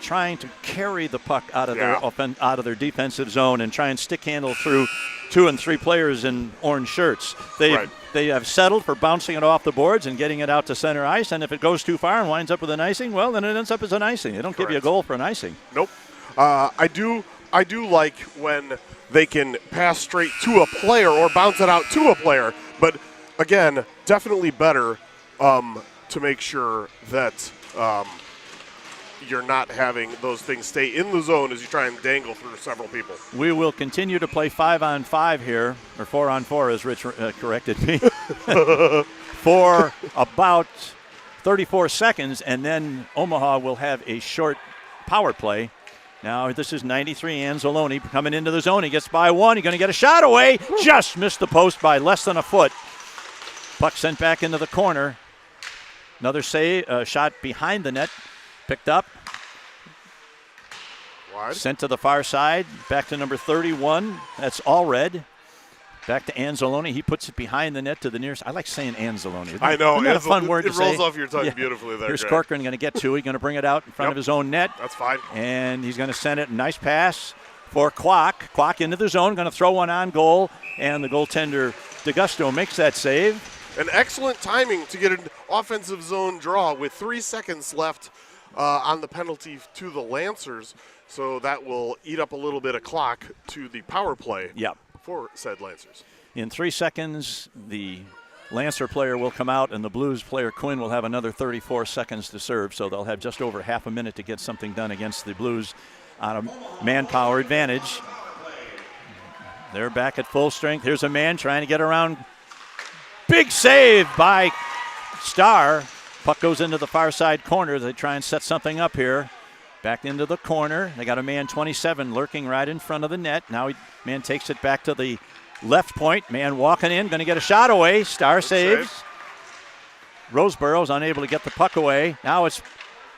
S1: trying to carry the puck out of their defensive zone and try and stick handle through 2 and 3 players in orange shirts. They have settled for bouncing it off the boards and getting it out to center ice, and if it goes too far and winds up with an icing, well, then it ends up as an icing. They don't give you a goal for an icing.
S2: Nope. I do like when they can pass straight to a player or bounce it out to a player, but again, definitely better to make sure that you're not having those things stay in the zone as you try and dangle through several people.
S1: We will continue to play 5-on-5 here, or 4-on-4 as Rich corrected me, for about 34 seconds, and then Omaha will have a short power play. Now this is 93 Anzalone coming into the zone. He gets by one. He's going to get a shot away. Just missed the post by less than a foot. Puck sent back into the corner. Another shot behind the net. Picked up.
S2: Wide.
S1: Sent to the far side. Back to number 31. That's Allred. Back to Anzalone. He puts it behind the net to the nearest. I like saying Anzalone.
S2: I know.
S1: Isn't that a fun word to say?
S2: It rolls off your tongue beautifully there.
S1: Here's Corcoran going to get to it. He's going to bring it out in front of his own net.
S2: That's fine.
S1: And he's going to send it. Nice pass for Kwok. Kwok into the zone. Going to throw one on goal. And the goaltender, DeGusto, makes that save.
S2: An excellent timing to get an offensive zone draw with 3 seconds left on the penalty to the Lancers. So that will eat up a little bit of clock to the power play for said Lancers.
S1: In 3 seconds, the Lancer player will come out, and the Blues player, Quinn, will have another 34 seconds to serve. So they'll have just over half a minute to get something done against the Blues on a manpower advantage. They're back at full strength. Here's a man trying to get around. Big save by Starr. Puck goes into the far side corner. They try and set something up here. Back into the corner. They got a man 27 lurking right in front of the net. Now man takes it back to the left point. Man walking in, going to get a shot away. Starr saves. Roseborough's unable to get the puck away. Now it's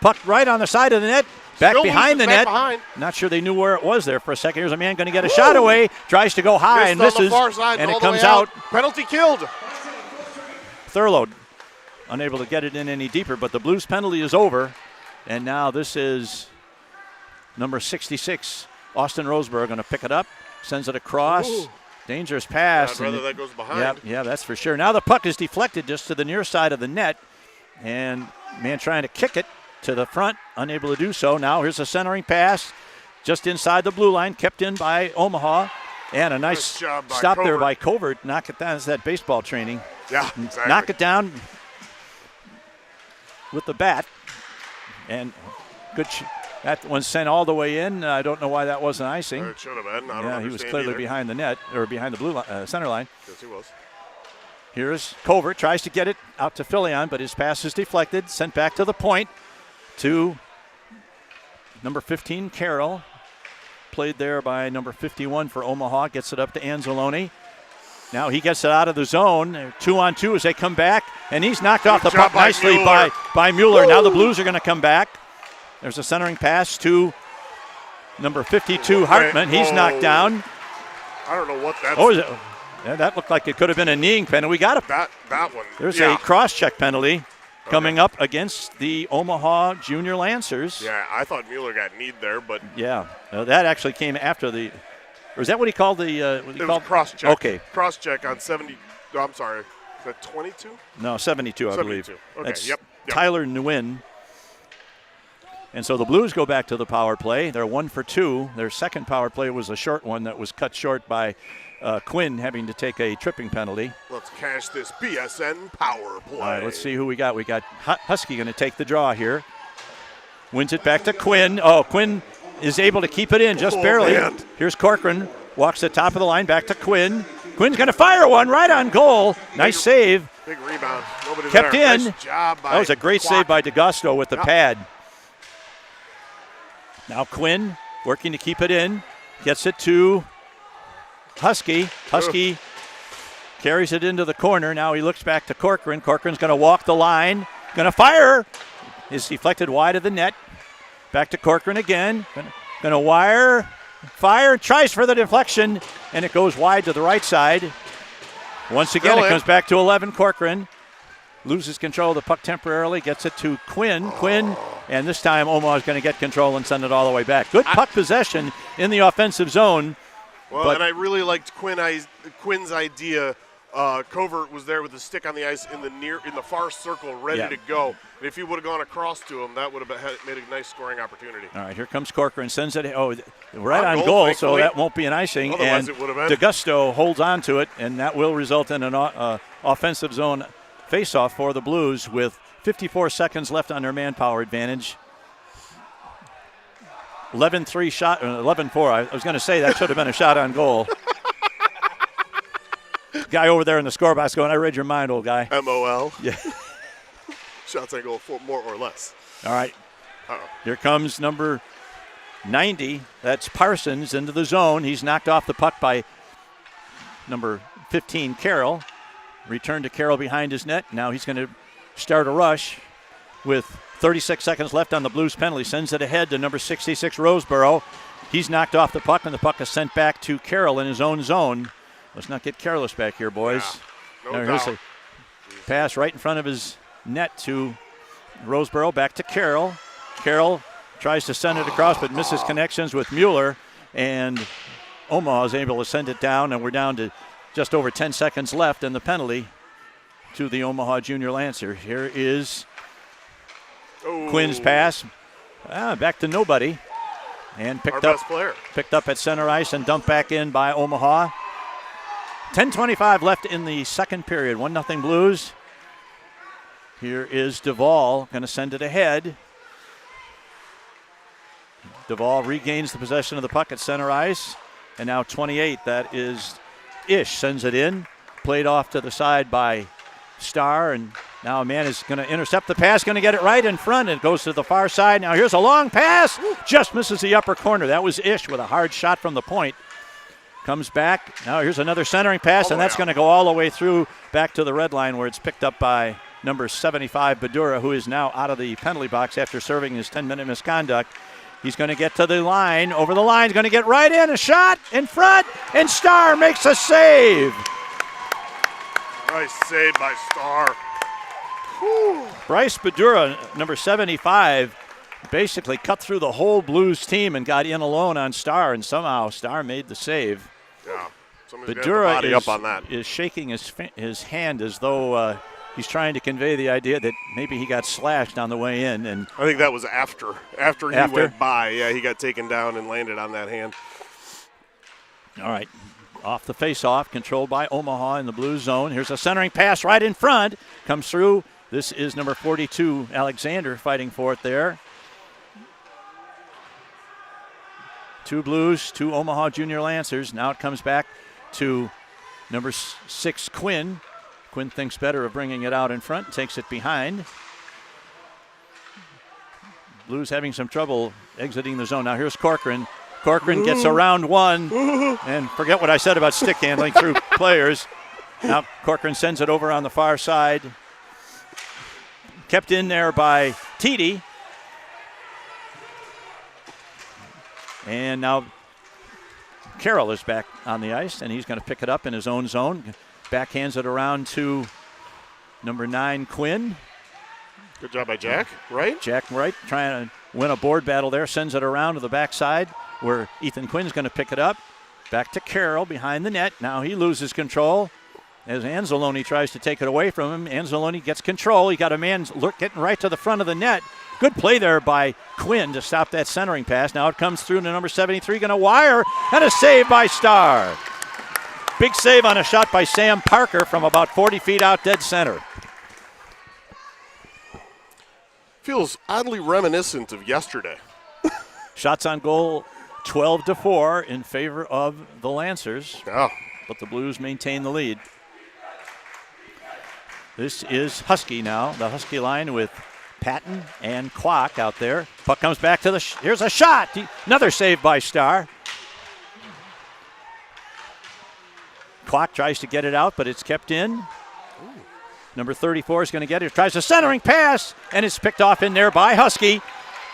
S1: puck right on the side of the net. Back
S2: Still
S1: behind the net. Not sure they knew where it was there for a second. Here's a man going to get a shot away. Tries to go high and misses.
S2: On the far side
S1: and
S2: all
S1: it
S2: the
S1: comes
S2: way
S1: out.
S2: Penalty killed.
S1: Thurlow unable to get it in any deeper, but the Blues penalty is over. And now this is number 66, Austin Roseborough, going to pick it up, sends it across.
S2: Ooh.
S1: Dangerous pass.
S2: I'd rather that goes behind.
S1: Yeah, that's for sure. Now the puck is deflected just to the near side of the net. And man trying to kick it to the front, unable to do so. Now here's a centering pass just inside the blue line, kept in by Omaha. And a nice
S2: stop
S1: there by Covert. Knock it down. It's that baseball training.
S2: Yeah, exactly.
S1: Knock it down with the bat. And good. That one sent all the way in. I don't know why that wasn't icing.
S2: It should have been. I don't
S1: he was clearly
S2: either.
S1: behind the net, or behind the blue center line.
S2: Yes, he was.
S1: Here's Covert, tries to get it out to Filion, but his pass is deflected. Sent back to the point to number 15, Carroll. Played there by number 51 for Omaha. Gets it up to Anzalone. Now he gets it out of the zone. 2-on-2 as they come back. And he's knocked off the puck nicely by Mueller. Now the Blues are going to come back. There's a centering pass to number 52, Hartman. He's knocked down.
S2: I don't know what that's.
S1: Oh, is it? Yeah, that looked like it could have been a kneeing penalty. We got
S2: that one.
S1: There's a cross-check penalty coming up against the Omaha Jr Lancers.
S2: Yeah, I thought Mueller got kneed there, but
S1: yeah, that actually came after the. Or is that what he called the?
S2: It was cross-check.
S1: Okay,
S2: cross-check on 70. Oh, I'm sorry. Is that 22?
S1: No, 72, I believe.
S2: Okay.
S1: That's
S2: Yep.
S1: Tyler Nguyen. And so the Blues go back to the power play. They're 1 for 2. Their second power play was a short one that was cut short by Quinn having to take a tripping penalty.
S2: Let's cash this BSN power play.
S1: All right, let's see who we got. We got Husky going to take the draw here. Wins it back to Quinn. Oh, Quinn is able to keep it in just barely.
S2: Man.
S1: Here's Corcoran. Walks the top of the line back to Quinn. Quinn's going to fire one right on goal. Nice save.
S2: Big rebound. Nobody
S1: Kept
S2: there.
S1: in.
S2: Nice job by
S1: That was a great save by DeGusto with the
S2: Yep.
S1: pad. Now Quinn working to keep it in. Gets it to Husky. Husky carries it into the corner. Now he looks back to Corcoran. Corcoran's going to walk the line. Going to fire. Is deflected wide of the net. Back to Corcoran again. Going to wire. Fire. Tries for the deflection. And it goes wide to the right side. Once again, it comes back to 11. Corcoran loses control of the puck temporarily. Gets it to Quinn. Quinn. And this time Omaha is going to get control and send it all the way back. Good puck possession in the offensive zone.
S2: Well, and I really liked Quinn's idea. Covert was there with the stick on the ice in the far circle, ready to go. And if he would have gone across to him, that would have made a nice scoring opportunity.
S1: All right, here comes Corcoran. Sends it right on goal, so that won't be an icing.
S2: Otherwise,
S1: and
S2: it would have been.
S1: DeGusto holds on to it, and that will result in an offensive zone faceoff for the Blues with 54 seconds left on their manpower advantage. 11-3 shot, 11-4. I was going to say that should have been a shot on goal. Guy over there in the score box going, I read your mind, old guy.
S2: MOL.
S1: Yeah.
S2: Shots on goal, more or less.
S1: All right.
S2: Uh-oh.
S1: Here comes number 90. That's Parsons into the zone. He's knocked off the puck by number 15, Carroll. Return to Carroll behind his net. Now he's going to start a rush with 36 seconds left on the Blues penalty. Sends it ahead to number 66, Roseboro. He's knocked off the puck, and the puck is sent back to Carroll in his own zone. Let's not get careless back here, boys.
S2: Yeah,
S1: Now, here's a pass right in front of his net to Roseboro. Back to Carroll. Carroll tries to send it across, but misses connections with Mueller. And Omaha is able to send it down, and we're down to just over 10 seconds left, and the penalty to the Omaha Junior Lancers. Here is Quinn's pass. Back to nobody. And picked up at center ice and dumped back in by Omaha. 10:25 left in the second period. 1-0 Blues. Here is Duvall going to send it ahead. Duvall regains the possession of the puck at center ice. And now 28, that is Ish, sends it in. Played off to the side by Starr. And now a man is going to intercept the pass, going to get it right in front. It goes to the far side. Now here's a long pass. Just misses the upper corner. That was Ish with a hard shot from the point. Comes back. Now here's another centering pass, and that's going to go all the way through back to the red line where it's picked up by number 75, Badura, who is now out of the penalty box after serving his 10-minute misconduct. He's going to get to the line. Over the line, going to get right in. A shot in front, and Starr makes a save.
S2: Nice save by Starr.
S1: Whew. Bryce Badura, number 75, basically cut through the whole Blues team and got in alone on Starr, and somehow Starr made the save.
S2: Yeah, somebody's got the body up on that.
S1: Is shaking his hand as though he's trying to convey the idea that maybe he got slashed on the way in. And
S2: I think that was after he went by. Yeah, he got taken down and landed on that hand.
S1: All right, off the face-off, controlled by Omaha in the Blues zone. Here's a centering pass right in front. Comes through. This is number 42, Alexander, fighting for it there. 2 Blues, 2 Omaha Junior Lancers. Now it comes back to number 6, Quinn. Quinn thinks better of bringing it out in front, takes it behind. Blues having some trouble exiting the zone. Now here's Corcoran. Corcoran gets around one, and forget what I said about stick handling through players. Now Corcoran sends it over on the far side. Kept in there by Teedy. And now Carroll is back on the ice, and he's going to pick it up in his own zone. Backhands it around to number 9, Quinn.
S2: Good job by Jack Wright.
S1: Jack Wright trying to win a board battle there. Sends it around to the backside where Ethan Quinn's going to pick it up. Back to Carroll behind the net. Now he loses control as Anzalone tries to take it away from him. Anzalone gets control. He got a man getting right to the front of the net. Good play there by Quinn to stop that centering pass. Now it comes through to number 73, going to wire, and a save by Starr. Big save on a shot by Sam Parker from about 40 feet out dead center.
S2: Feels oddly reminiscent of yesterday.
S1: Shots on goal 12-4 in favor of the Lancers,
S2: Yeah.
S1: but the Blues maintain the lead. This is Husky now, the Husky line with Patton and Kwok out there. Puck comes back to here's a shot. Another save by Starr. Kwok tries to get it out, but it's kept in. Number 34 is going to get it. Tries a centering pass, and it's picked off in there by Husky.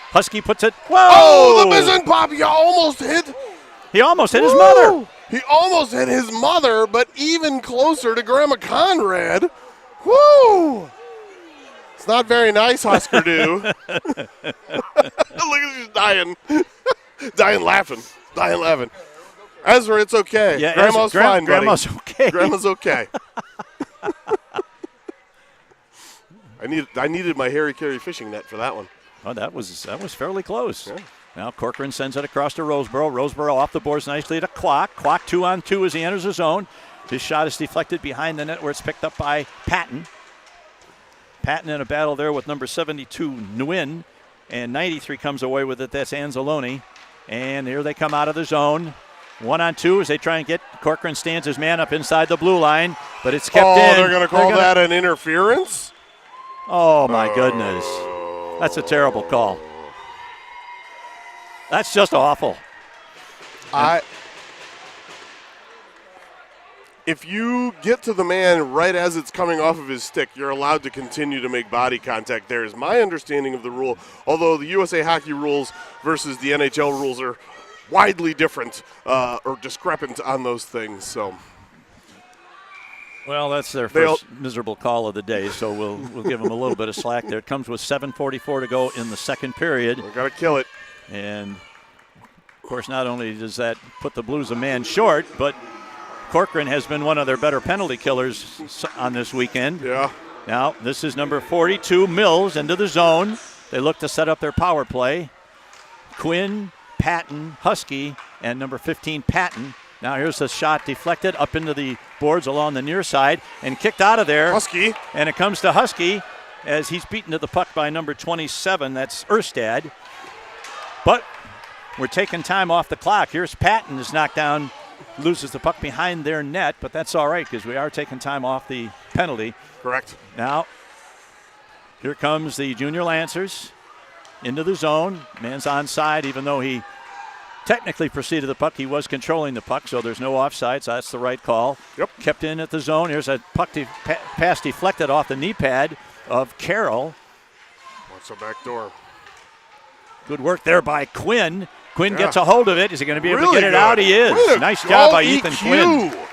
S1: Husky puts it. Whoa!
S2: Oh, the missing pop! He almost hit.
S1: He almost hit his mother.
S2: He almost hit his mother, but even closer to Grandma Conrad. Woo! It's not very nice, Husker do. Look at she's dying. Dying laughing. Ezra, it's okay.
S1: Yeah,
S2: Grandma's fine, buddy.
S1: Grandma's okay.
S2: Grandma's okay. I needed my Harry Carey fishing net for that one.
S1: Oh, that was fairly close.
S2: Yeah.
S1: Now Corcoran sends it across to Roseboro. Roseboro off the boards nicely to Kwok. Kwok 2-on-2 as he enters the zone. His shot is deflected behind the net where it's picked up by Patton. Patton in a battle there with number 72, Nguyen. And 93 comes away with it. That's Anzalone. And here they come out of the zone. 1-on-2 as they try and get Corcoran stands his man up inside the blue line. But it's kept in.
S2: Oh, they're going to call that an interference?
S1: Oh, my goodness. That's a terrible call. That's just awful.
S2: If you get to the man right as it's coming off of his stick, you're allowed to continue to make body contact there, is my understanding of the rule, although the USA Hockey rules versus the NHL rules are widely different or discrepant on those things. So,
S1: well, that's their first miserable call of the day, so we'll give them a little bit of slack there. It comes with 7:44 to go in the second period.
S2: We've got to kill it.
S1: And, of course, not only does that put the Blues a man short, but Corcoran has been one of their better penalty killers on this weekend.
S2: Yeah.
S1: Now, this is number 42, Mills, into the zone. They look to set up their power play. Quinn, Patton, Husky, and number 15, Patton. Now here's the shot deflected up into the boards along the near side and kicked out of there.
S2: Husky.
S1: And it comes to Husky as he's beaten to the puck by number 27. That's Erstad. But we're taking time off the clock. Here's Patton is knocked down, loses the puck behind their net, but that's all right because we are taking time off the penalty.
S2: Correct.
S1: Now, here comes the Junior Lancers into the zone. Man's onside, even though he technically preceded the puck. He was controlling the puck, so there's no offside, so that's the right call.
S2: Yep.
S1: Kept in at the zone. Here's a puck pass deflected off the knee pad of Carroll.
S2: What's the back door?
S1: Good work there by Quinn. Quinn gets a hold of it. Is he going to be able to get it
S2: good.
S1: out? He is. Nice job by Ethan
S2: EQ.
S1: Quinn.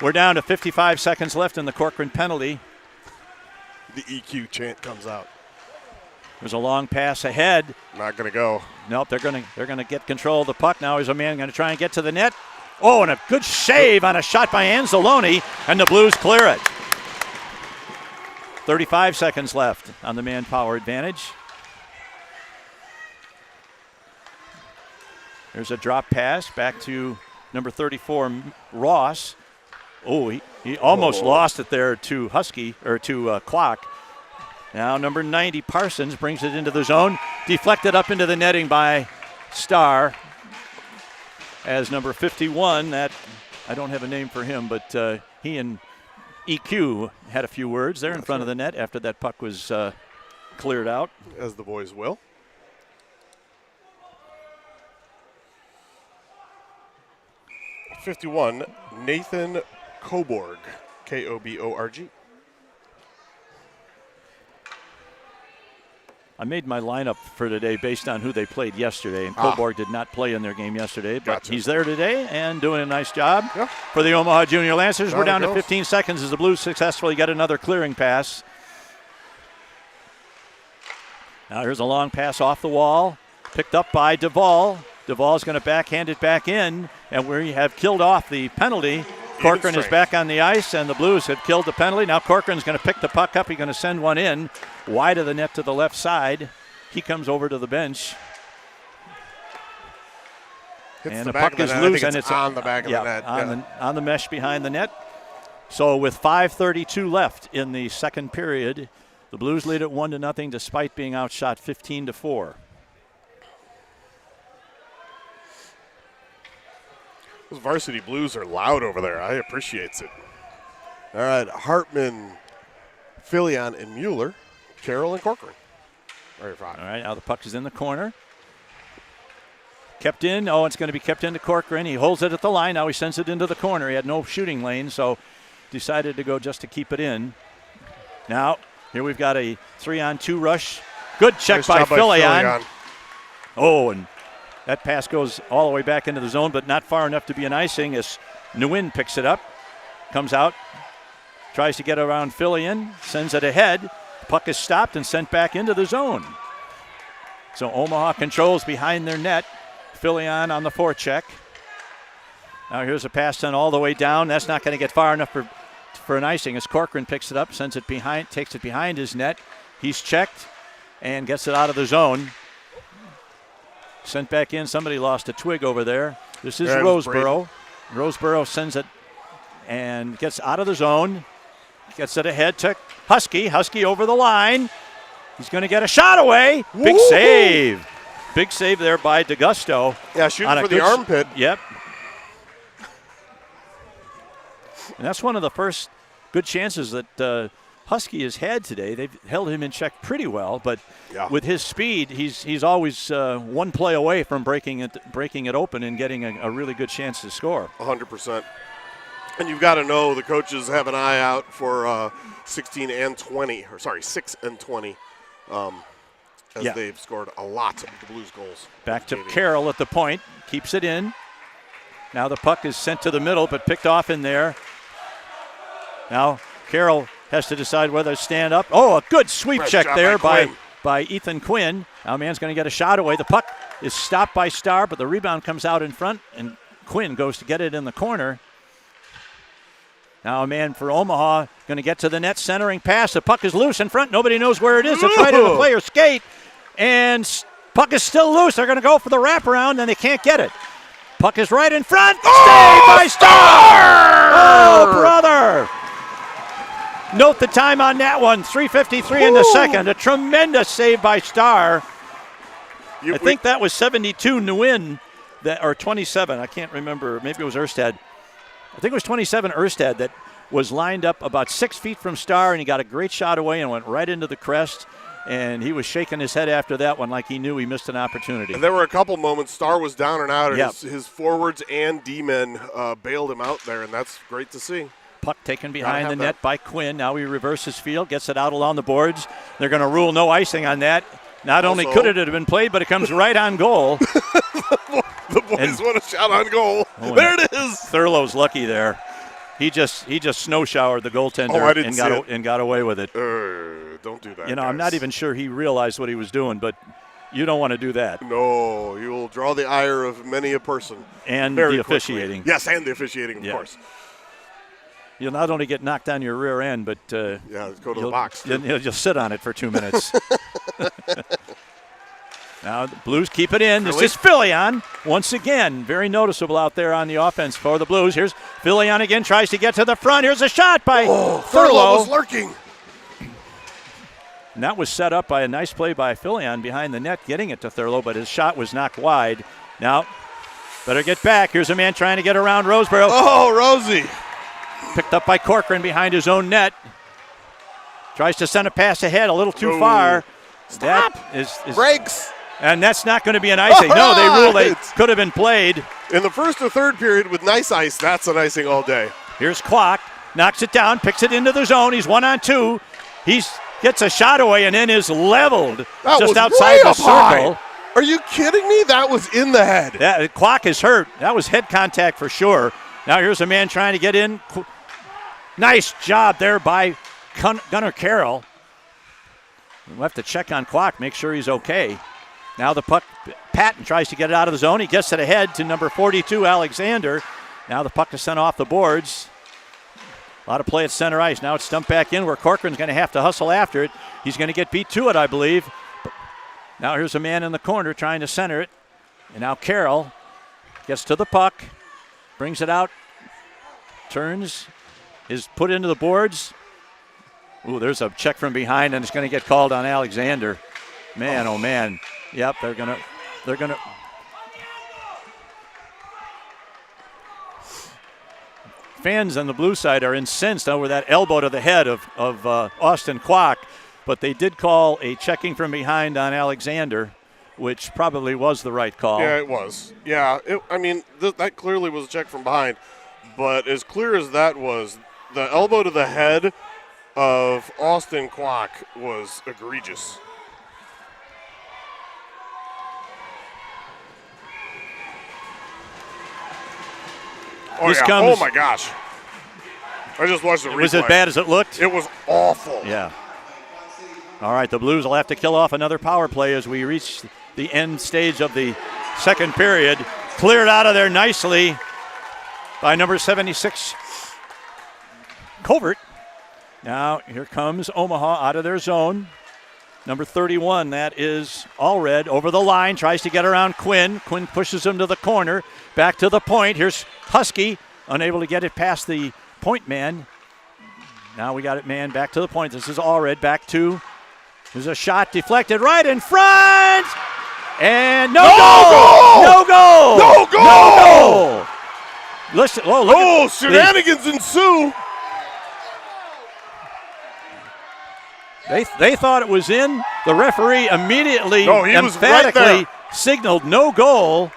S1: We're down to 55 seconds left in the Corcoran penalty.
S2: The EQ chant comes out.
S1: There's a long pass ahead.
S2: Not going to go.
S1: Nope, they're going to get control of the puck. Now here's a man going to try and get to the net. Oh, and a good save on a shot by Anzalone, and the Blues clear it. 35 seconds left on the manpower advantage. There's a drop pass back to number 34, Ross. Oh, he almost lost it there to Husky, or to Kwok. Now number 90, Parsons, brings it into the zone. Deflected up into the netting by Starr. As number 51, that I don't have a name for him, but he and EQ had a few words there in front of the net after that puck was cleared out.
S2: As the boys will. #51, Nathan Coborg, Koborg.
S1: I made my lineup for today based on who they played yesterday, and Coborg did not play in their game yesterday, but he's there today and doing a nice job for the Omaha Junior Lancers. We're down to 15 seconds as the Blues successfully get another clearing pass. Now here's a long pass off the wall, picked up by Duvall. Duvall's going to backhand it back in, and we have killed off the penalty. Corcoran is back on the ice, and the Blues have killed the penalty. Now Corcoran's going to pick the puck up. He's going to send one in wide of the net to the left side. he comes over to the bench.
S2: Hits
S1: And
S2: the
S1: the
S2: back
S1: puck
S2: of
S1: is
S2: the net. I
S1: loose,
S2: think
S1: and
S2: it's
S1: it's
S2: on the back of the net.
S1: On the mesh behind the net. So with 5:32 left in the second period, the Blues lead at 1-0 despite being outshot 15-4.
S2: Those Varsity Blues are loud over there. I appreciate it. All right, Hartman, Filion, and Mueller, Carroll, and Corcoran.
S1: All right, now the puck is in the corner. Kept in. Oh, it's going to be kept into Corcoran. He holds it at the line. Now he sends it into the corner. He had no shooting lane, so decided to go just to keep it in. Now, here we've got a 3-on-2 rush. Good check
S2: Nice
S1: by
S2: job
S1: Filion. Oh, and that pass goes all the way back into the zone, but not far enough to be an icing as Nguyen picks it up, comes out, tries to get around Filion, sends it ahead. Puck is stopped and sent back into the zone. So Omaha controls behind their net. Filion on the forecheck. Now here's a pass sent all the way down. That's not going to get far enough for an icing as Corcoran picks it up, sends it behind, takes it behind his net. He's checked and gets it out of the zone. Sent back in. Somebody lost a twig over there. This is Roseboro. Roseboro sends it and gets out of the zone. Gets it ahead to Husky. Husky over the line. He's going to get a shot away. Big save. Big save there by DeGusto.
S2: Yeah, shooting for the armpit.
S1: Yep. And that's one of the first good chances that Husky has had today. They've held him in check pretty well, but with his speed, he's always one play away from breaking it open and getting a really good chance to score.
S2: 100%. And you've got to know the coaches have an eye out for 6 and 20. As they've scored a lot of the Blues goals.
S1: Back to Carroll at the point, keeps it in. Now the puck is sent to the middle, but picked off in there. Now Carroll has to decide whether to stand up. Oh, a good sweep check there by Ethan Quinn. Now man's going to get a shot away. The puck is stopped by Starr, but the rebound comes out in front, and Quinn goes to get it in the corner. Now a man for Omaha going to get to the net, centering pass. The puck is loose in front. Nobody knows where it is. It's right in the player's skate. And puck is still loose. They're going to go for the wraparound, and they can't get it. Puck is right in front. Saved by Starr! Oh, brother! Note the time on that one. 3:53 in the second. A tremendous save by Starr. I think that was 72 Nguyen, or 27. I can't remember. Maybe it was Erstad. I think it was 27 Erstad that was lined up about 6 feet from Starr, and he got a great shot away and went right into the crest. And he was shaking his head after that one like he knew he missed an opportunity.
S2: And there were a couple moments Starr was down and out, and his forwards and D-men bailed him out there, and that's great to see.
S1: Puck taken behind the net by Quinn. Now he reverses field, gets it out along the boards. They're going to rule no icing on that. Not only could it have been played, but it comes right on goal.
S2: The boys want a shot on goal. There it is.
S1: Thurlow's lucky there. He just snow showered the goaltender and got away with it.
S2: Don't do that.
S1: You know, guys. I'm not even sure he realized what he was doing, but you don't want to do that.
S2: No, you will draw the ire of many a person.
S1: And the officiating.
S2: Yes, and the officiating, of course.
S1: You'll not only get knocked on your rear end, but
S2: let's go to the box.
S1: You'll sit on it for 2 minutes. Now the Blues keep it in. This is Filion once again. Very noticeable out there on the offense for the Blues. Here's Filion again, tries to get to the front. Here's a shot by
S2: Thurlow was lurking.
S1: And that was set up by a nice play by Filion behind the net, getting it to Thurlow, but his shot was knocked wide. Now, better get back. Here's a man trying to get around Roseboro.
S2: Oh, Rosie.
S1: Picked up by Corcoran behind his own net. Tries to send a pass ahead, a little too far.
S2: Stop.
S1: That is
S2: breaks.
S1: And that's not going to be an icing. No, they rule they could have been played.
S2: In the first or third period with nice ice, that's an icing all day.
S1: Here's Kwok. Knocks it down, picks it into the zone. He's 1-on-2. He gets a shot away and then is leveled just outside the circle.
S2: Are you kidding me? That was in the head.
S1: Kwok is hurt. That was head contact for sure. Now here's a man trying to get in. Nice job there by Gunnar Carroll. We'll have to check on Kwok, make sure he's okay. Now the puck, Patton tries to get it out of the zone. He gets it ahead to number 42, Alexander. Now the puck is sent off the boards. A lot of play at center ice. Now it's dumped back in where Corcoran's going to have to hustle after it. He's going to get beat to it, I believe. Now here's a man in the corner trying to center it. And now Carroll gets to the puck, brings it out, turns, is put into the boards. Ooh, there's a check from behind, and it's going to get called on Alexander. Man, oh man. Yep, they're gonna. Fans on the blue side are incensed over that elbow to the head of Austin Kwok, but they did call a checking from behind on Alexander, which probably was the right call.
S2: Yeah, it was. Yeah, that clearly was a check from behind, but as clear as that was, the elbow to the head of Austin Kwok was egregious. Oh,
S1: This
S2: yeah.
S1: comes-
S2: Oh, my gosh. I just watched the replay.
S1: Was it as bad as it looked?
S2: It was awful.
S1: Yeah. All right, the Blues will have to kill off another power play as we reach the end stage of the second period. Cleared out of there nicely by number 76, Covert. Now here comes Omaha out of their zone. Number 31, that is Allred, over the line, tries to get around Quinn. Quinn pushes him to the corner, back to the point. Here's Husky, unable to get it past the point man. Now we got it man back to the point. This is Allred, back to, there's a shot deflected right in front. And no goal! No goal!
S2: No goal!
S1: No goal! Listen, look at
S2: shenanigans ensue.
S1: They thought it was in. The referee immediately
S2: He was right
S1: emphatically
S2: there.
S1: signaled no goal.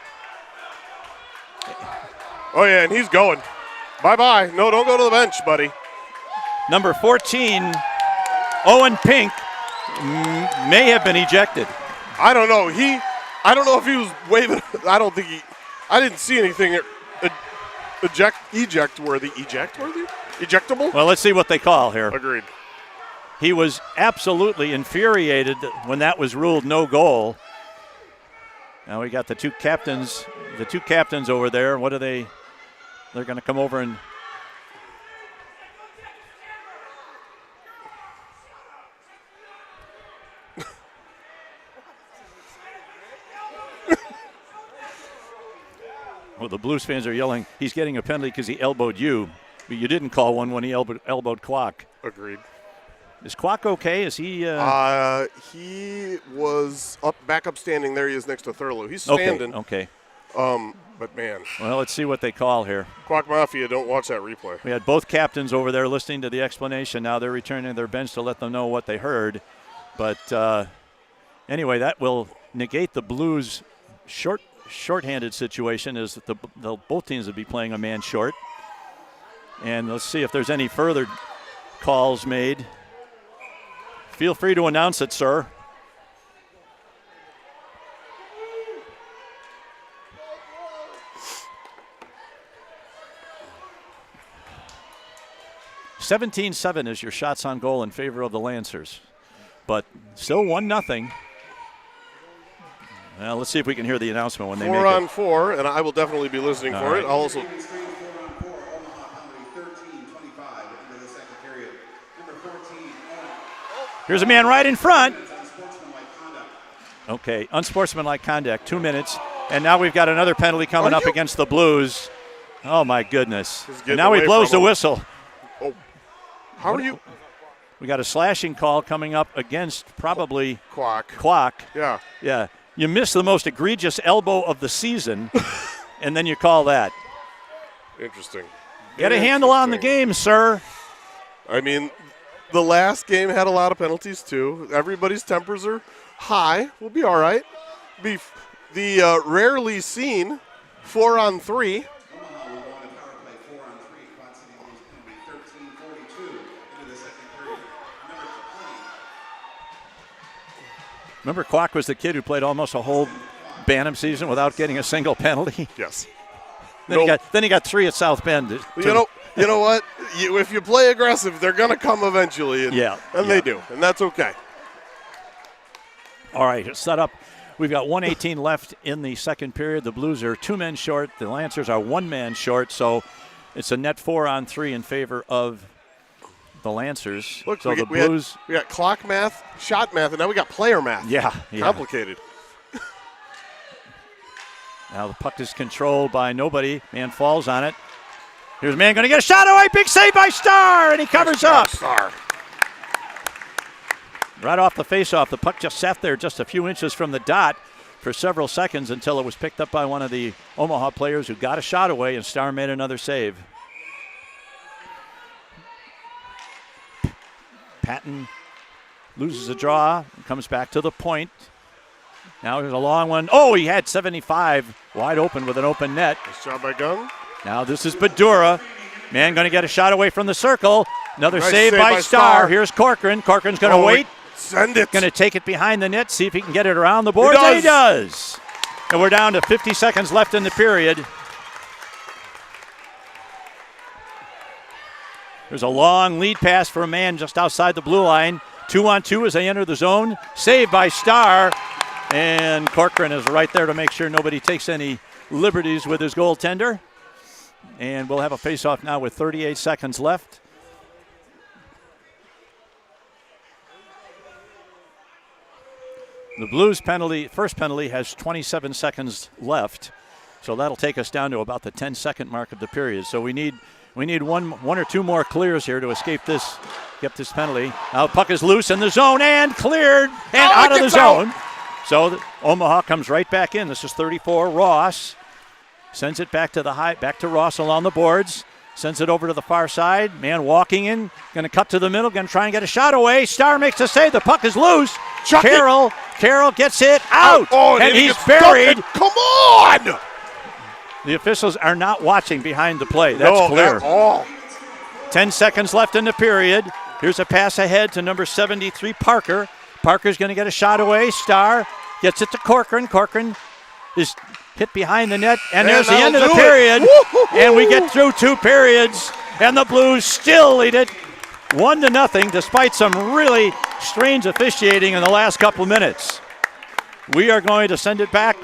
S2: Oh, yeah, and he's going. Bye-bye. No, don't go to the bench, buddy.
S1: Number 14, Owen Pink, may have been ejected.
S2: I don't know. I don't know if he was waving. I didn't see anything eject-worthy. Ejectable?
S1: Well, let's see what they call here.
S2: Agreed.
S1: He was absolutely infuriated when that was ruled no goal. Now we got the two captains over there. What are they? They're going to come over and well, the Blues fans are yelling, he's getting a penalty because he elbowed you. But you didn't call one when he elbowed Kwok.
S2: Agreed.
S1: Is Kwok okay? Is he?
S2: He was back up standing. There he is next to Thurlow. He's standing.
S1: Okay.
S2: But man,
S1: Well, let's see what they call here.
S2: Kwok Mafia, don't watch that replay.
S1: We had both captains over there listening to the explanation. Now they're returning to their bench to let them know what they heard. But anyway, that will negate the Blues' shorthanded situation, as both teams would be playing a man short. And let's see if there's any further calls made. Feel free to announce it, sir. (17-7) is your shots on goal in favor of the Lancers, but still 1-0. Well, let's see if we can hear the announcement when they make it.
S2: 4-on-4, and I will definitely be listening
S1: All
S2: for
S1: right.
S2: it. I'll also.
S1: Here's a man right in front. Okay, unsportsmanlike conduct, 2 minutes. And now we've got another penalty coming up against the Blues. Oh, my goodness. And now he blows the whistle.
S2: Oh, how are you?
S1: We got a slashing call coming up against probably
S2: Kwok.
S1: Yeah.
S2: Yeah.
S1: You miss the most egregious elbow of the season, and then you call that.
S2: Interesting.
S1: Get a handle on the game, sir.
S2: I mean, the last game had a lot of penalties, too. Everybody's tempers are high. We'll be all right. Be the rarely seen 4-on-3.
S1: Remember, Kwok was the kid who played almost a whole Bantam season without getting a single penalty.
S2: Yes.
S1: Then he got 3 at South Bend.
S2: You know what? If you play aggressive, they're going to come eventually. And they do, and that's okay.
S1: All right, it's set up. We've got 1:18 left in the second period. The Blues are 2 men short. The Lancers are 1 man short, so it's a net 4-on-3 in favor of the Lancers.
S2: Look,
S1: so
S2: we
S1: the
S2: got,
S1: Blues.
S2: we got clock math, shot math, and now we got player math.
S1: Yeah.
S2: Complicated.
S1: Now the puck is controlled by nobody. Man falls on it. Here's a man going to get a shot away. Big save by Starr, and he covers up.
S2: Starr.
S1: Right off the faceoff, the puck just sat there just a few inches from the dot for several seconds until it was picked up by one of the Omaha players who got a shot away, and Starr made another save. Patton loses a draw and comes back to the point. Now here's a long one. Oh, he had 75 wide open with an open net.
S2: Nice job by Gunn.
S1: Now this is Badura. Man going to get a shot away from the circle. Another
S2: Nice
S1: save by Starr. Here's Corcoran. Corcoran's going to wait.
S2: Send it.
S1: Going to take it behind the net, see if he can get it around the boards.
S2: He does.
S1: And he does. And we're down to 50 seconds left in the period. There's a long lead pass for a man just outside the blue line. 2-on-2 as they enter the zone. Saved by Starr. And Corcoran is right there to make sure nobody takes any liberties with his goaltender. And we'll have a face-off now with 38 seconds left. The Blues first penalty has 27 seconds left. So that'll take us down to about the 10-second mark of the period. So we need one or two more clears here to escape this, get this penalty. Now the puck is loose in the zone and cleared and out of the zone. So Omaha comes right back in. This is 34. Ross sends it back to Ross along the boards. Sends it over to the far side. Man walking in, going to cut to the middle, going to try and get a shot away. Starr makes a save. The puck is loose. Carroll gets it out, and he's buried.
S2: Come on!
S1: The officials are not watching behind the play. That's clear.
S2: At all.
S1: 10 seconds left in the period. Here's a pass ahead to number 73, Parker. Parker's going to get a shot away. Starr gets it to Corcoran. Corcoran is hit behind the net, and there's the end of the period. And we get through two periods, and the Blues still lead it 1-0, despite some really strange officiating in the last couple of minutes. We are going to send it back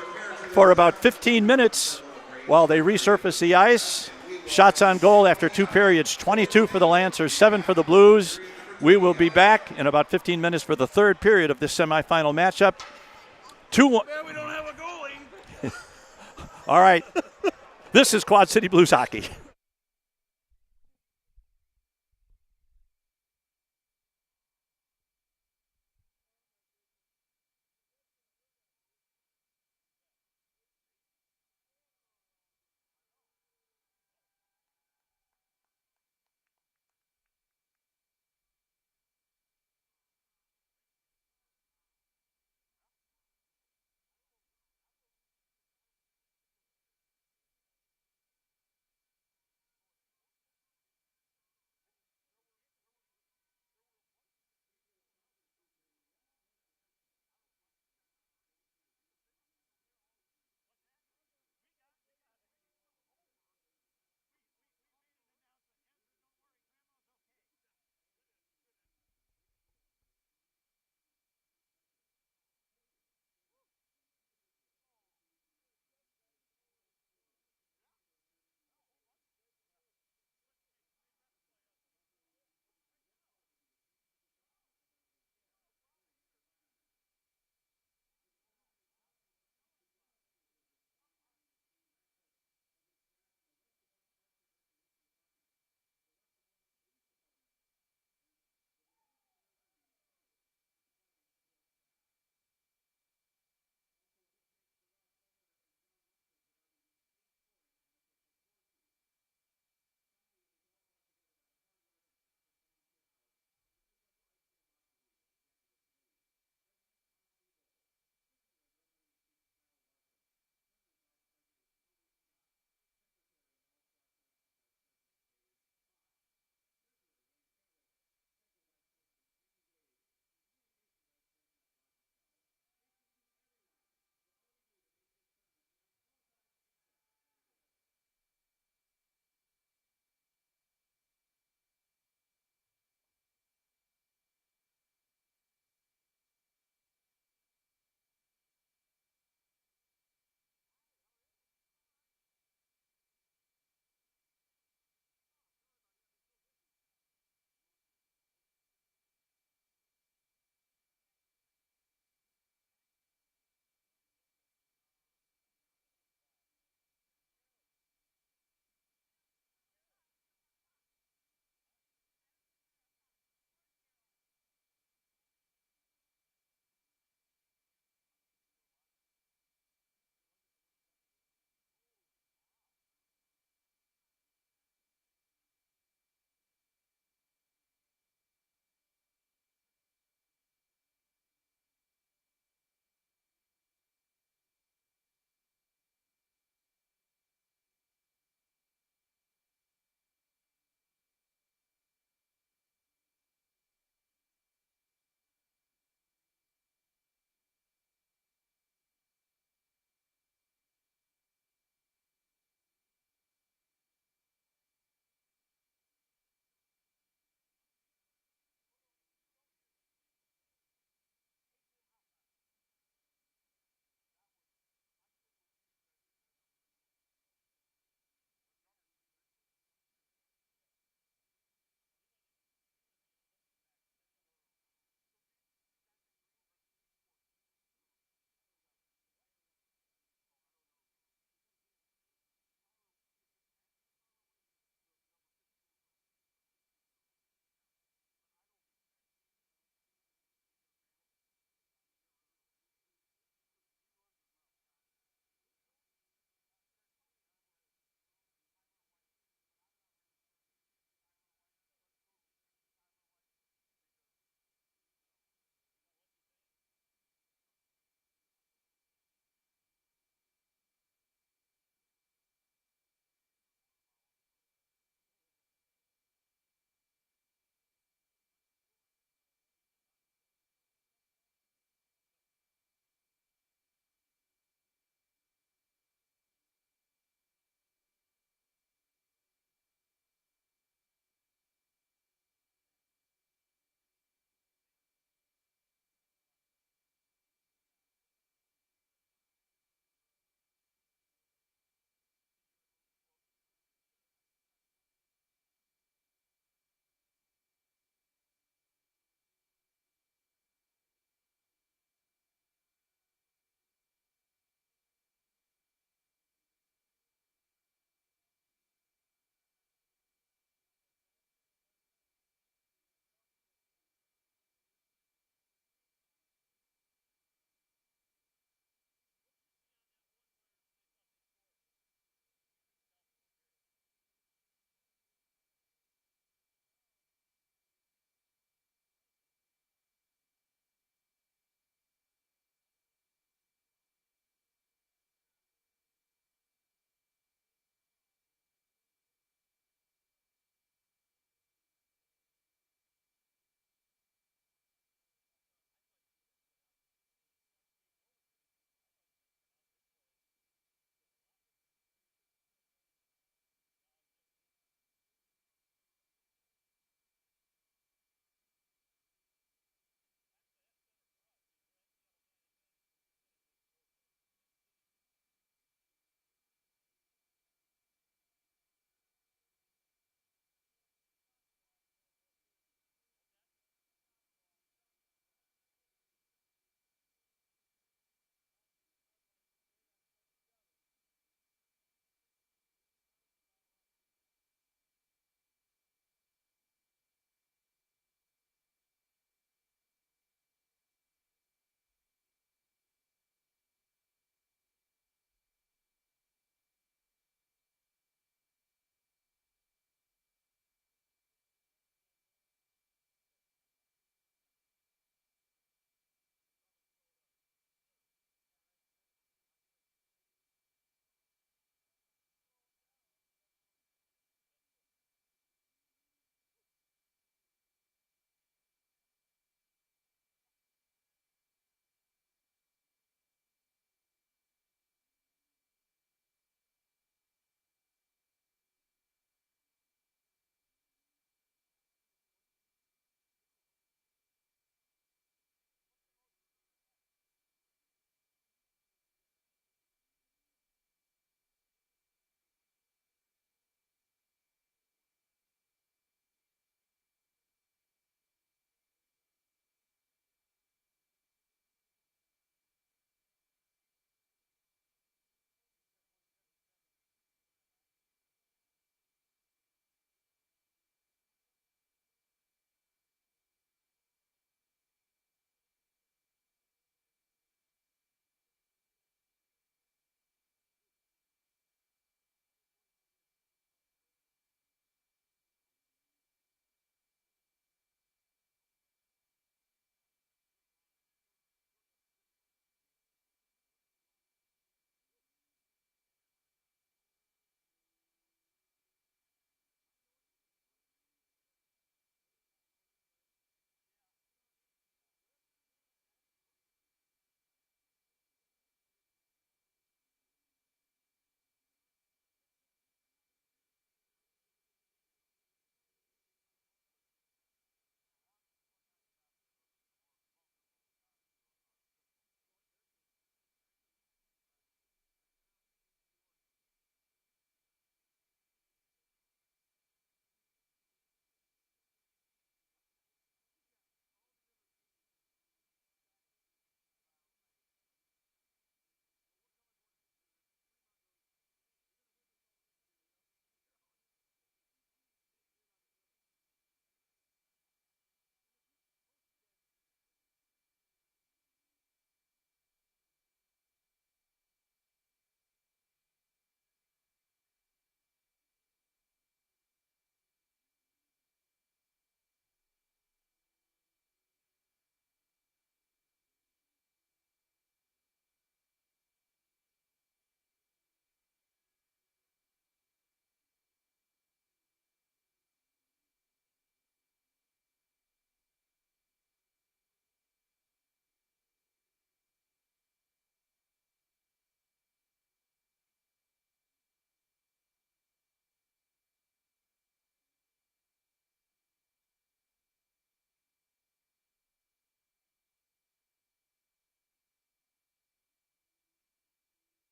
S1: for about 15 minutes while they resurface the ice. Shots on goal after two periods, 22 for the Lancers, 7 for the Blues. We will be back in about 15 minutes for the third period of this semifinal matchup. 2-1.
S3: Well, we don't have a goalie.
S1: All right. This is Quad City Blues hockey.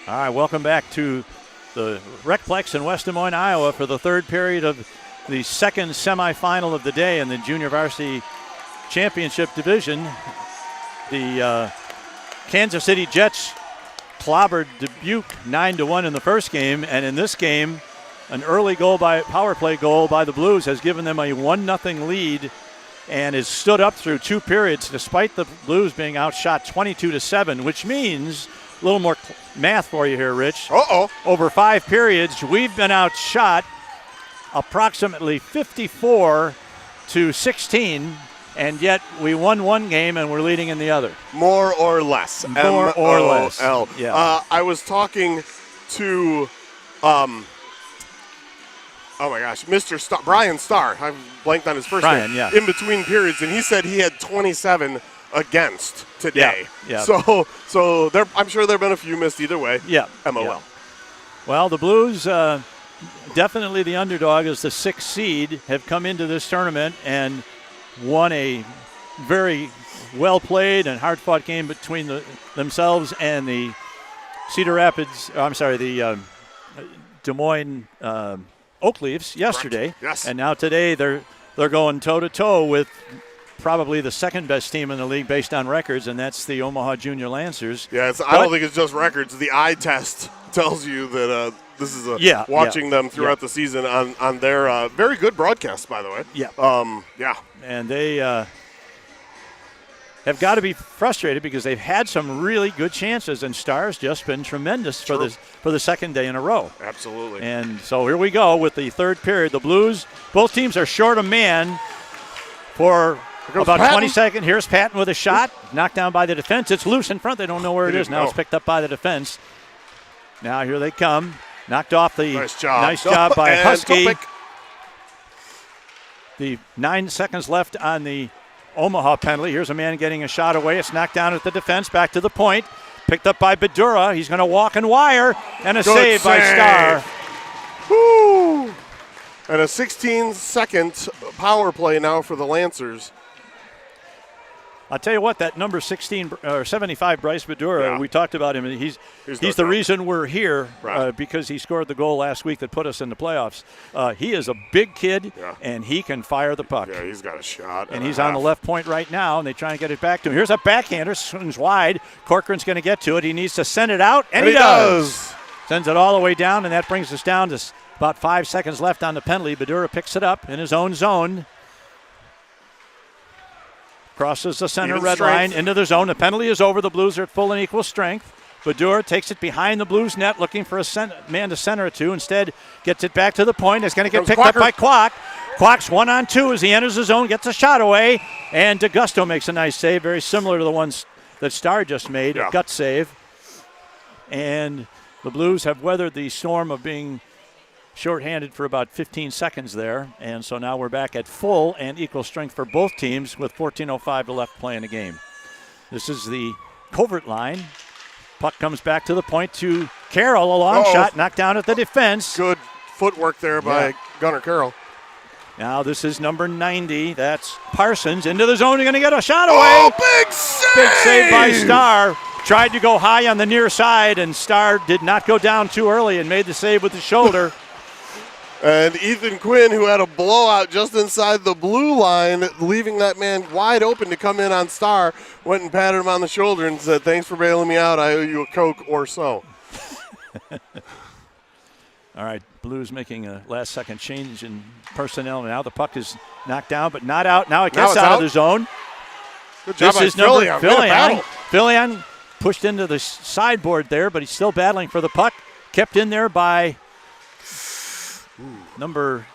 S1: All right, welcome back to the RecPlex in West Des Moines, Iowa for the third period of the second semifinal of the day in the Junior Varsity Championship Division. The Kansas City Jets clobbered Dubuque 9-1 in the first game, and in this game, an early power play goal by the Blues has given them a 1-0 lead and has stood up through two periods despite the Blues being outshot 22-7, which means a little more math for you here, Rich. Over 5 periods, we've been outshot approximately 54-16, and yet we won one game and we're leading in the other.
S2: More or less.
S1: More or less.
S2: M-O-L.
S1: Yeah.
S2: I was talking to, oh my gosh, Mr. Brian Starr. I blanked on his first name.
S1: Yeah.
S2: In between periods, and he said he had 27 against today.
S1: Yeah.
S2: So I'm sure there have been a few missed either way.
S1: Yeah.
S2: MOL.
S1: Yeah. Well, the Blues, definitely the underdog as the 6th seed, have come into this tournament and won a very well-played and hard-fought game between themselves and the Des Moines Oak Leaves yesterday.
S2: Correct. Yes.
S1: And now today they're going toe-to-toe with probably the second best team in the league based on records, and that's the Omaha Jr Lancers.
S2: Yeah, I don't think it's just records. The eye test tells you that this is watching them throughout the season on their very good broadcast, by the way.
S1: Yeah. And they have got to be frustrated because they've had some really good chances, and Starr's just been tremendous for the second day in a row.
S2: Absolutely.
S1: And so here we go with the third period. The Blues, both teams are short a man for about
S2: Patton.
S1: 20 seconds. Here's Patton with a shot, knocked down by the defense. It's loose in front. They don't know where it is. Now it's picked up by the defense. Now here they come. Knocked off the
S2: nice job
S1: by Husky.
S2: Topic.
S1: The 9 seconds left on the Omaha penalty. Here's a man getting a shot away. It's knocked down at the defense. Back to the point. Picked up by Badura. He's going to walk and wire. And a save by Starr.
S2: Woo! And a 16-second power play now for the Lancers.
S1: I'll tell you what, that number 16 or 75, Bryce Badura, we talked about him. He's the reason we're here because he scored the goal last week that put us in the playoffs. He is a big kid, and he can fire the puck.
S2: Yeah, he's got a shot.
S1: And he's on the left point right now, and they try and get it back to him. Here's a backhander, swings wide. Corcoran's going to get to it. He needs to send it out, and he does. Sends it all the way down, and that brings us down to about 5 seconds left on the penalty. Badura picks it up in his own zone. Crosses the center red line into the zone. The penalty is over. The Blues are at full and equal strength. Badura takes it behind the Blues net, looking for a man to center it to. Instead, gets it back to the point. It's going to get picked up by Kwok. Kwok's 1-on-2 as he enters the zone, gets a shot away, and DeGusto makes a nice save, very similar to the ones that Starr just made, a gut save. And the Blues have weathered the storm of being shorthanded for about 15 seconds there, and so now we're back at full and equal strength for both teams with 14:05 left play in the game. This is the covert line. Puck comes back to the point to Carroll. A long shot knocked down at the defense.
S2: Good footwork there by Gunnar Carroll.
S1: Now this is number 90. That's Parsons into the zone. You're going to get a shot away.
S2: Oh, big save!
S1: Big save by Starr. Tried to go high on the near side, and Starr did not go down too early and made the save with the shoulder.
S2: And Ethan Quinn, who had a blowout just inside the blue line, leaving that man wide open to come in on Starr, went and patted him on the shoulder and said, "Thanks for bailing me out. I owe you a Coke or so."
S1: All right, Blues making a last-second change in personnel. Now the puck is knocked down, but not out. Now it gets out of the zone.
S2: Good job by Filion.
S1: Filion pushed into the sideboard there, but he's still battling for the puck. Kept in there by number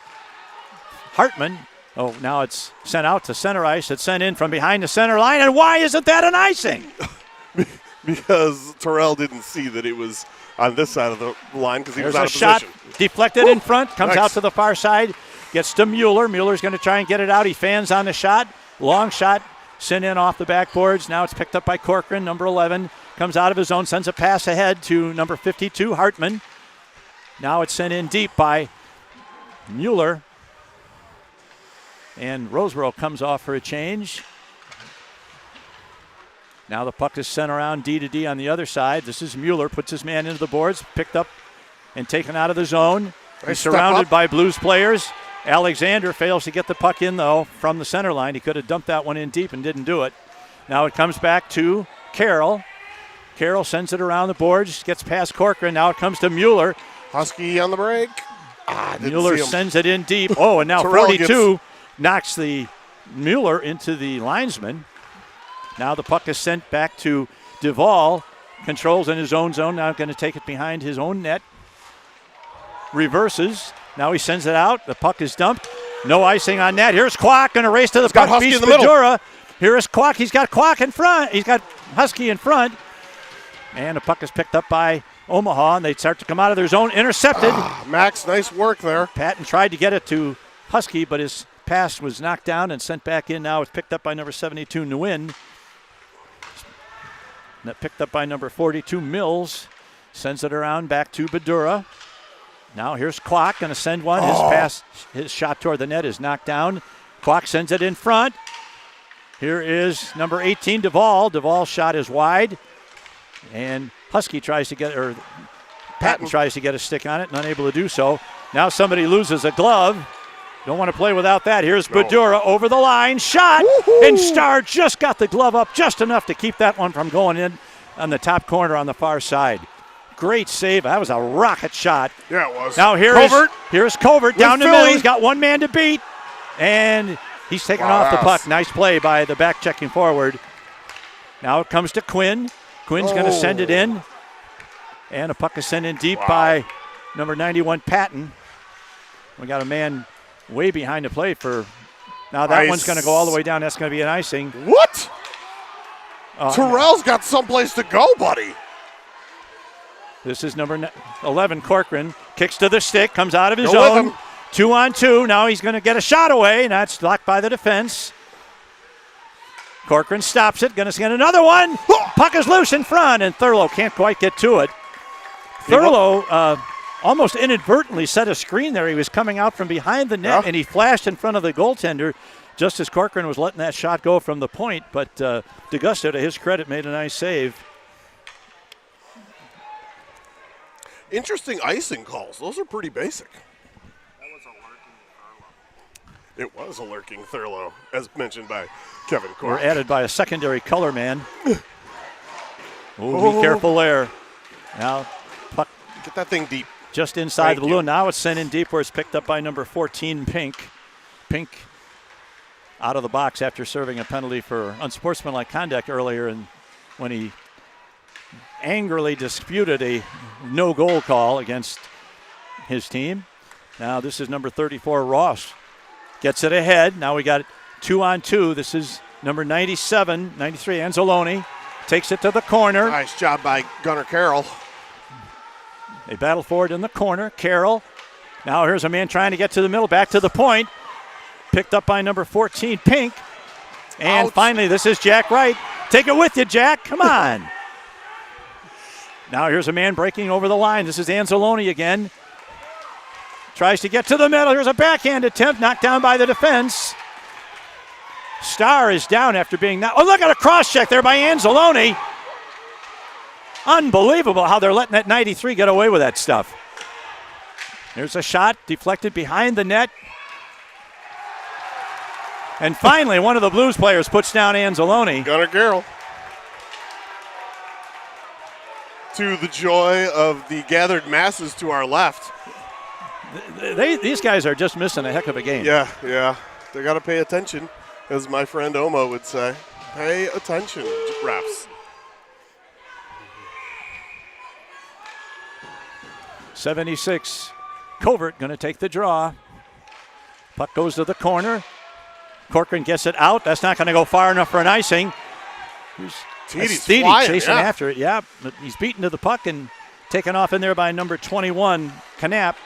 S1: Hartman. Oh, now it's sent out to center ice. It's sent in from behind the center line. And why isn't that an icing?
S2: Because Terrell didn't see that it was on this side of the line because he was out of
S1: shot
S2: position.
S1: Deflected in front, comes out to the far side, gets to Mueller. Mueller's going to try and get it out. He fans on the shot. Long shot sent in off the backboards. Now it's picked up by Corcoran, number 11. Comes out of his zone, sends a pass ahead to number 52, Hartman. Now it's sent in deep by Mueller. And Roseborough comes off for a change. Now the puck is sent around D to D on the other side. This is Mueller, puts his man into the boards, picked up and taken out of the zone. He's surrounded by Blues players. Alexander fails to get the puck in, though, from the center line. He could have dumped that one in deep and didn't do it. Now it comes back to Carroll. Carroll sends it around the boards, gets past Corcoran. Now it comes to Mueller.
S2: Husky on the break.
S1: Mueller sends it in deep. Oh, and now 42 knocks the Mueller into the linesman. Now the puck is sent back to Duvall. Controls in his own zone. Now going to take it behind his own net. Reverses. Now he sends it out. The puck is dumped. No icing on net. Here's Kwok. Going to race to the puck.
S2: Husky in the
S1: middle. Here is Kwok. He's got Kwok in front. He's got Husky in front. And the puck is picked up by Omaha, and they start to come out of their zone. Intercepted.
S2: Max, nice work there.
S1: Patton tried to get it to Husky, but his pass was knocked down and sent back in. Now it's picked up by number 72, Nguyen. Picked up by number 42, Mills. Sends it around back to Badura. Now here's Kwok, going to send one. His shot toward the net is knocked down. Kwok sends it in front. Here is number 18, Duvall. Duvall's shot is wide. And Husky tries to get, or Patton tries to get a stick on it and unable to do so. Now somebody loses a glove. Don't want to play without that. Here's Badura over the line. Shot. Woo-hoo! And Starr just got the glove up just enough to keep that one from going in on the top corner on the far side. Great save. That was a rocket shot.
S2: Yeah, it was.
S1: Now here's Covert down the middle. He's got one man to beat. And he's taken off the puck. Nice play by the back checking forward. Now it comes to Quinn. Quinn's going to send it in. And a puck is sent in deep by number 91, Patton. We got a man way behind the plate for. Now that one's going to go all the way down. That's going to be an icing.
S2: What? Terrell's got someplace to go, buddy.
S1: This is number 11, Corcoran. Kicks to the stick, comes out of his zone. 2-on-2. Now he's going to get a shot away, and that's blocked by the defense. Corcoran stops it, going to send another one. Puck is loose in front, and Thurlow can't quite get to it. Thurlow almost inadvertently set a screen there. He was coming out from behind the net, and he flashed in front of the goaltender just as Corcoran was letting that shot go from the point. But DeGusto, to his credit, made a nice save.
S2: Interesting icing calls. Those are pretty basic. It was a lurking Thurlow, as mentioned by Kevin Cork.
S1: We're added by a secondary color man. Be careful there. Now, puck.
S2: Get that thing deep.
S1: Just inside the balloon. Now it's sent in deep where it's picked up by number 14, Pink. Pink out of the box after serving a penalty for unsportsmanlike conduct earlier, and when he angrily disputed a no-goal call against his team. Now this is number 34, Ross. Gets it ahead. Now we got 2-on-2. This is number 93, Anzalone. Takes it to the corner.
S2: Nice job by Gunnar Carroll.
S1: They battle forward in the corner. Carroll. Now here's a man trying to get to the middle. Back to the point. Picked up by number 14, Pink. And finally, this is Jack Wright. Take it with you, Jack. Come on. Now here's a man breaking over the line. This is Anzalone again. Tries to get to the middle. Here's a backhand attempt, knocked down by the defense. Starr is down after being knocked. Oh, look at a cross check there by Anzalone. Unbelievable how they're letting that 93 get away with that stuff. There's a shot deflected behind the net. And finally, one of the Blues players puts down Anzalone.
S2: Gunnar Carroll. To the joy of the gathered masses to our left.
S1: These guys are just missing a heck of a game.
S2: Yeah. They got to pay attention, as my friend Oma would say. Pay attention, refs.
S1: 76. Covert going to take the draw. Puck goes to the corner. Corcoran gets it out. That's not going to go far enough for an icing. Thiede chasing after it. Yeah, but he's beaten to the puck and taken off in there by number 21, Knapp.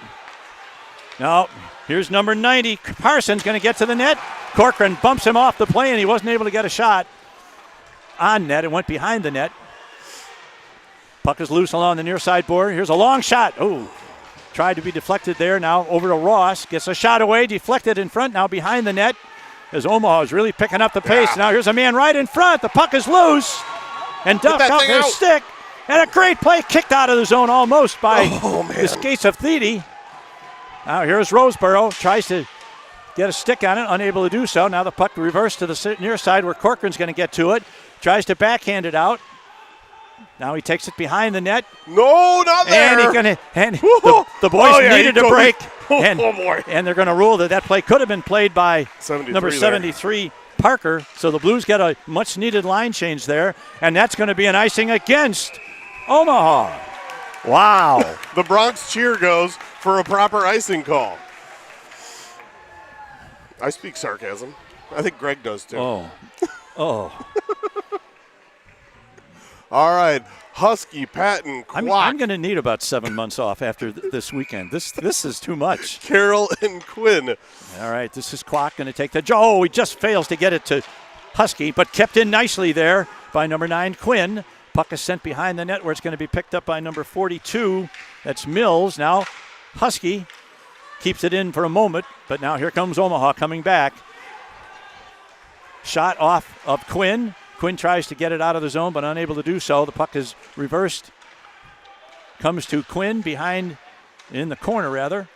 S1: Now, here's number 90. Parsons going to get to the net. Corcoran bumps him off the play, and he wasn't able to get a shot on net. It went behind the net. Puck is loose along the near side board. Here's a long shot. Oh, tried to be deflected there. Now over to Ross. Gets a shot away. Deflected in front. Now behind the net. As Omaha is really picking up the pace. Now here's a man right in front. The puck is loose. and ducked
S2: that
S1: out
S2: thing
S1: their
S2: out.
S1: stick. And a great play kicked out of the zone almost by the skates of Thede. Now here's Roseboro, tries to get a stick on it, unable to do so. Now the puck reversed to the near side where Corcoran's going to get to it. Tries to backhand it out. Now he takes it behind the net.
S2: No, not there.
S1: The boys needed a break.
S2: Boy.
S1: And they're going to rule that play could have been played by number 73, Parker. So the Blues get a much-needed line change there. And that's going to be an icing against Omaha. Wow.
S2: The Bronx cheer goes for a proper icing call. I speak sarcasm. I think Greg does too.
S1: Oh.
S2: All right. Husky, Patton, Quack.
S1: I'm going to need about 7 months off after this weekend. This is too much.
S2: Carroll and Quinn.
S1: All right, this is Quack going to take the – he just fails to get it to Husky, but kept in nicely there by number 9, Quinn. Puck is sent behind the net where it's going to be picked up by number 42. That's Mills. Now Husky keeps it in for a moment, but now here comes Omaha coming back. Shot off of Quinn. Quinn tries to get it out of the zone, but unable to do so. The puck is reversed. Comes to Quinn behind, in the corner rather.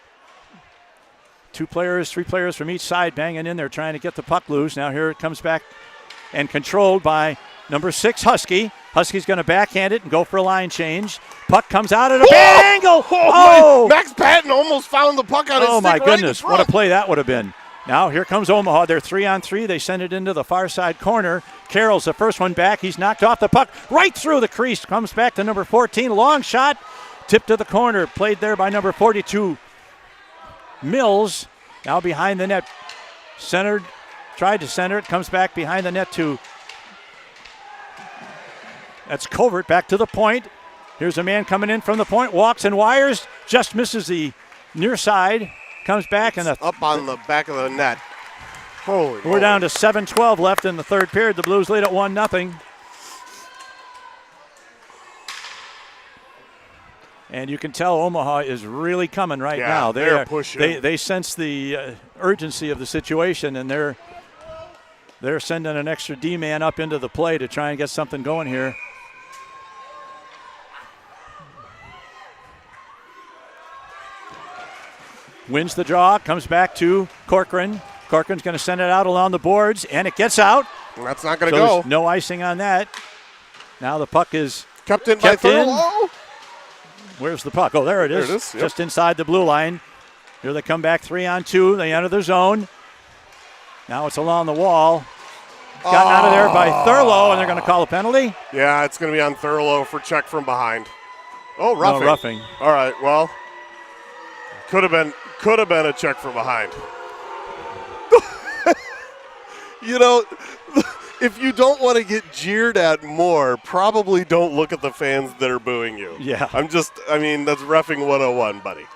S1: 3 players from each side banging in there trying to get the puck loose. Now here it comes back and controlled by number 6, Husky. Husky's going to backhand it and go for a line change. Puck comes out at a bad angle.
S2: Max Patton almost found the puck on his stick.
S1: Oh, my
S2: right
S1: goodness.
S2: in front.
S1: What a play that would have been. Now here comes Omaha. They're 3-on-3. They send it into the far side corner. Carroll's the first one back. He's knocked off the puck right through the crease. Comes back to number 14. Long shot. Tipped to the corner. Played there by number 42, Mills. Now behind the net. Centered. Tried to center it. Comes back behind the net to. That's Covert back to the point. Here's a man coming in from the point. Walks and wires. Just misses the near side. Comes back and
S2: up on the back of the net. Holy
S1: We're down to 7:12 left in the third period. The Blues lead at 1-0. And you can tell Omaha is really coming right now.
S2: They're pushing.
S1: They sense the urgency of the situation, and they're sending an extra D-man up into the play to try and get something going here. Wins the draw, comes back to Corcoran. Corcoran's going to send it out along the boards, and it gets out.
S2: That's not going to go.
S1: No icing on that. Now the puck is
S2: kept in by Thurlow.
S1: Where's the puck? Oh, there it is.
S2: Yep.
S1: Just inside the blue line. Here they come back 3-on-2. They enter the zone. Now it's along the wall. Gotten out of there by Thurlow, and they're going to call a penalty.
S2: Yeah, it's going to be on Thurlow for check from behind. Oh, roughing.
S1: No, roughing.
S2: All right, well, could have been a check from behind. You know, if you don't want to get jeered at more, probably don't look at the fans that are booing you.
S1: Yeah.
S2: That's roughing 101, buddy.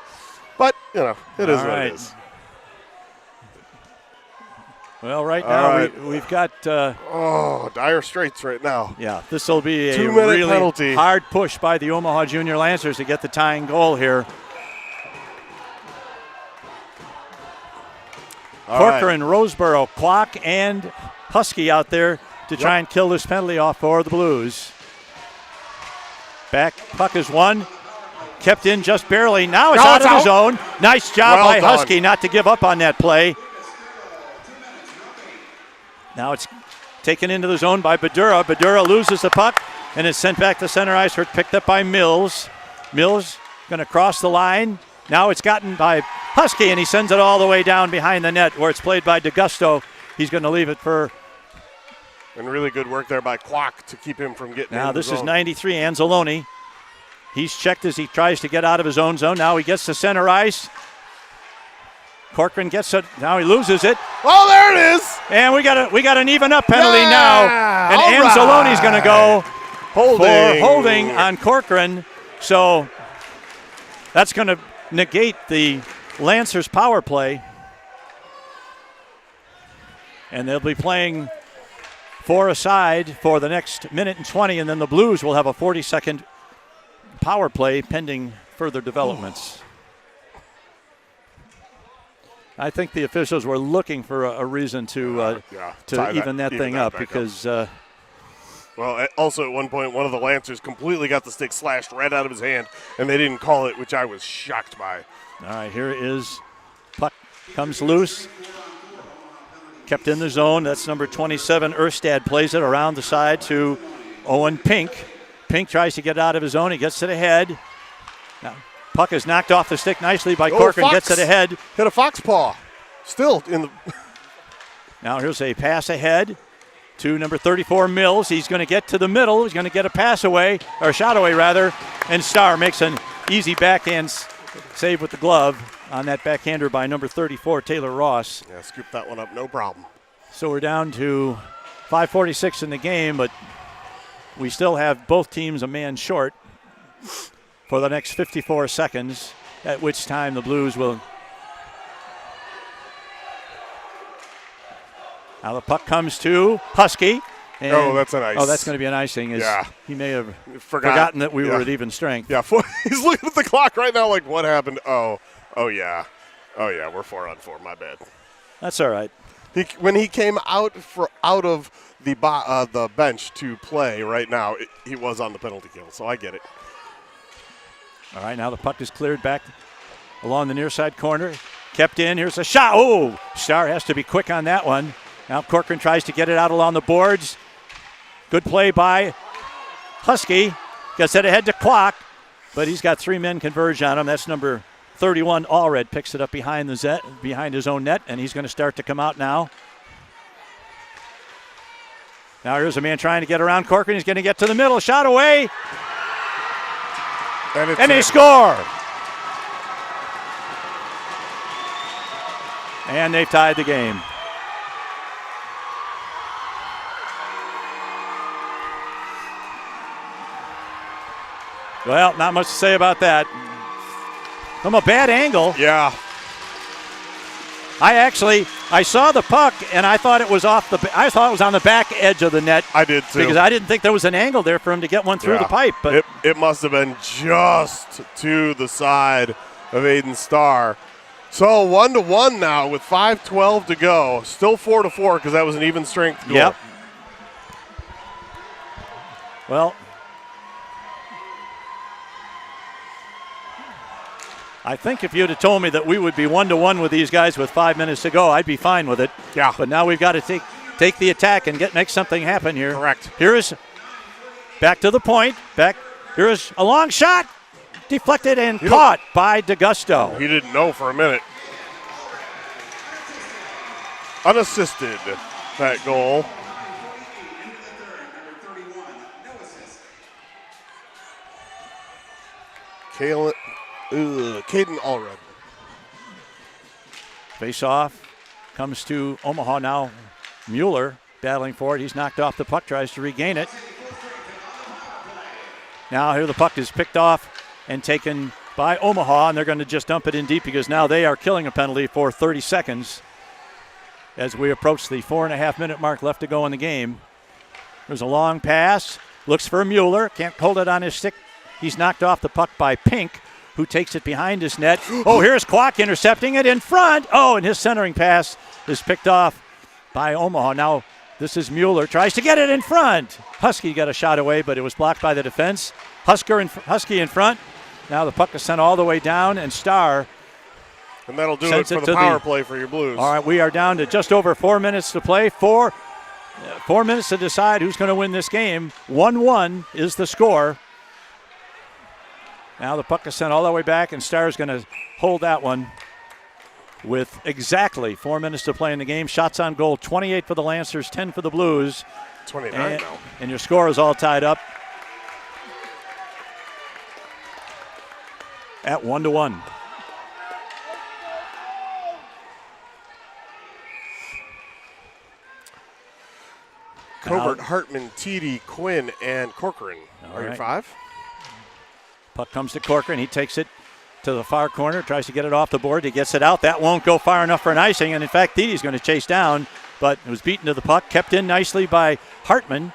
S2: But, it is what it is.
S1: Well, right now we've got
S2: dire straits right now.
S1: Yeah, this will be a
S2: 2-minute
S1: really
S2: penalty.
S1: Hard push by the Omaha Jr Lancers to get the tying goal here. Corcoran, Roseboro, Quack, and Husky out there to try and kill this penalty off for the Blues. Back, puck is won. Kept in just barely. Now it's out of the zone. Nice job by Husky not to give up on that play. Now it's taken into the zone by Badura. Badura loses the puck and is sent back to center ice where it's picked up by Mills. Mills going to cross the line. Now it's gotten by Husky, and he sends it all the way down behind the net where it's played by DeGusto. He's going to leave it for...
S2: And really good work there by Quack to keep him from getting
S1: Now this is 93, Anzalone. He's checked as he tries to get out of his own zone. Now he gets to center ice. Corcoran gets it. Now he loses it.
S2: Oh, there it is.
S1: And we got an even up penalty now. And Anzalone's going to go for holding on Corcoran. So that's going to negate the Lancers power play. And they'll be playing 4 aside for the next minute and 20, and then the Blues will have a 40-second power play pending further developments. I think the officials were looking for a reason to even that thing up because
S2: Well, also at one point, one of the Lancers completely got the stick slashed right out of his hand, and they didn't call it, which I was shocked by.
S1: All right, here is puck comes loose. Kept in the zone. That's number 27. Erstad plays it around the side to Owen Pink. Pink tries to get out of his zone. He gets to the head. Now, puck is knocked off the stick nicely by Corcoran.
S2: Fox.
S1: Gets it ahead.
S2: Hit a fox paw. Still in the.
S1: Now here's a pass ahead to number 34, Mills. He's going to get to the middle. He's going to get a pass away, or a shot away rather. And Starr makes an easy backhand save with the glove on that backhander by number 34, Taylor Ross.
S2: Yeah, scoop that one up, no problem.
S1: So we're down to 5:46 in the game, but we still have both teams a man short for the next 54 seconds, at which time the Blues will. Now the puck comes to Husky. And
S2: that's an ice.
S1: Oh, that's going to be an icing.
S2: Yeah.
S1: He may have
S2: Forgotten
S1: that we were at even strength.
S2: Yeah, he's looking at the clock right now like, what happened? Oh, yeah. We're 4-on-4. My bad.
S1: That's all right.
S2: When he came out of the bench to play right now, he was on the penalty kill, so I get it.
S1: All right, now the puck is cleared back along the near side corner. Kept in. Here's a shot. Oh, Starr has to be quick on that one. Now Corcoran tries to get it out along the boards. Good play by Husky. Gets it ahead to Clock, but he's got three men converge on him. That's number 31, Allred, picks it up behind his own net, and he's going to start to come out now. Now here's a man trying to get around Corcoran. He's going to get to the middle. Shot away. And they score. And they've tied the game. Well, not much to say about that. From a bad angle.
S2: Yeah.
S1: I saw the puck and I thought it was on the back edge of the net.
S2: I did too.
S1: Because I didn't think there was an angle there for him to get one through the pipe. But
S2: it must have been just to the side of Aiden Starr. So 1-1 now with 5:12 to go. Still 4-4 because that was an even strength goal.
S1: Yep. Well, I think if you'd have told me that we would be 1-1 with these guys with 5 minutes to go, I'd be fine with it.
S2: Yeah.
S1: But now we've got to take the attack and make something happen here.
S2: Correct.
S1: Here is back to the point. Here is a long shot. Deflected and caught by DeGusto.
S2: He didn't know for a minute. Unassisted, that goal. Caden Allred.
S1: Face off. Comes to Omaha now. Mueller battling for it. He's knocked off the puck, tries to regain it. Now here the puck is picked off and taken by Omaha, and they're going to just dump it in deep because now they are killing a penalty for 30 seconds as we approach the 4.5-minute mark left to go in the game. There's a long pass. Looks for Mueller. Can't hold it on his stick. He's knocked off the puck by Pink, who takes it behind his net. Oh, here's Kwok intercepting it in front. Oh, and his centering pass is picked off by Omaha. Now this is Mueller. Tries to get it in front. Husky got a shot away, but it was blocked by the defense. Husky in front. Now the puck is sent all the way down, and Starr.
S2: And that'll do it for the power play for your Blues.
S1: All right, we are down to just over 4 minutes to play. 4 minutes to decide who's going to win this game. 1-1 is the score. Now the puck is sent all the way back, and Starr is going to hold that one with exactly 4 minutes to play in the game. Shots on goal, 28 for the Lancers, 10 for the Blues.
S2: 29 now.
S1: And your score is all tied up at 1-1.
S2: Covert, Hartman, Teedy, Quinn, and Corcoran. Are you 5?
S1: Puck comes to Corcoran. He takes it to the far corner, tries to get it off the board. He gets it out. That won't go far enough for an icing. And, in fact, Theedy's going to chase down, but it was beaten to the puck, kept in nicely by Hartman.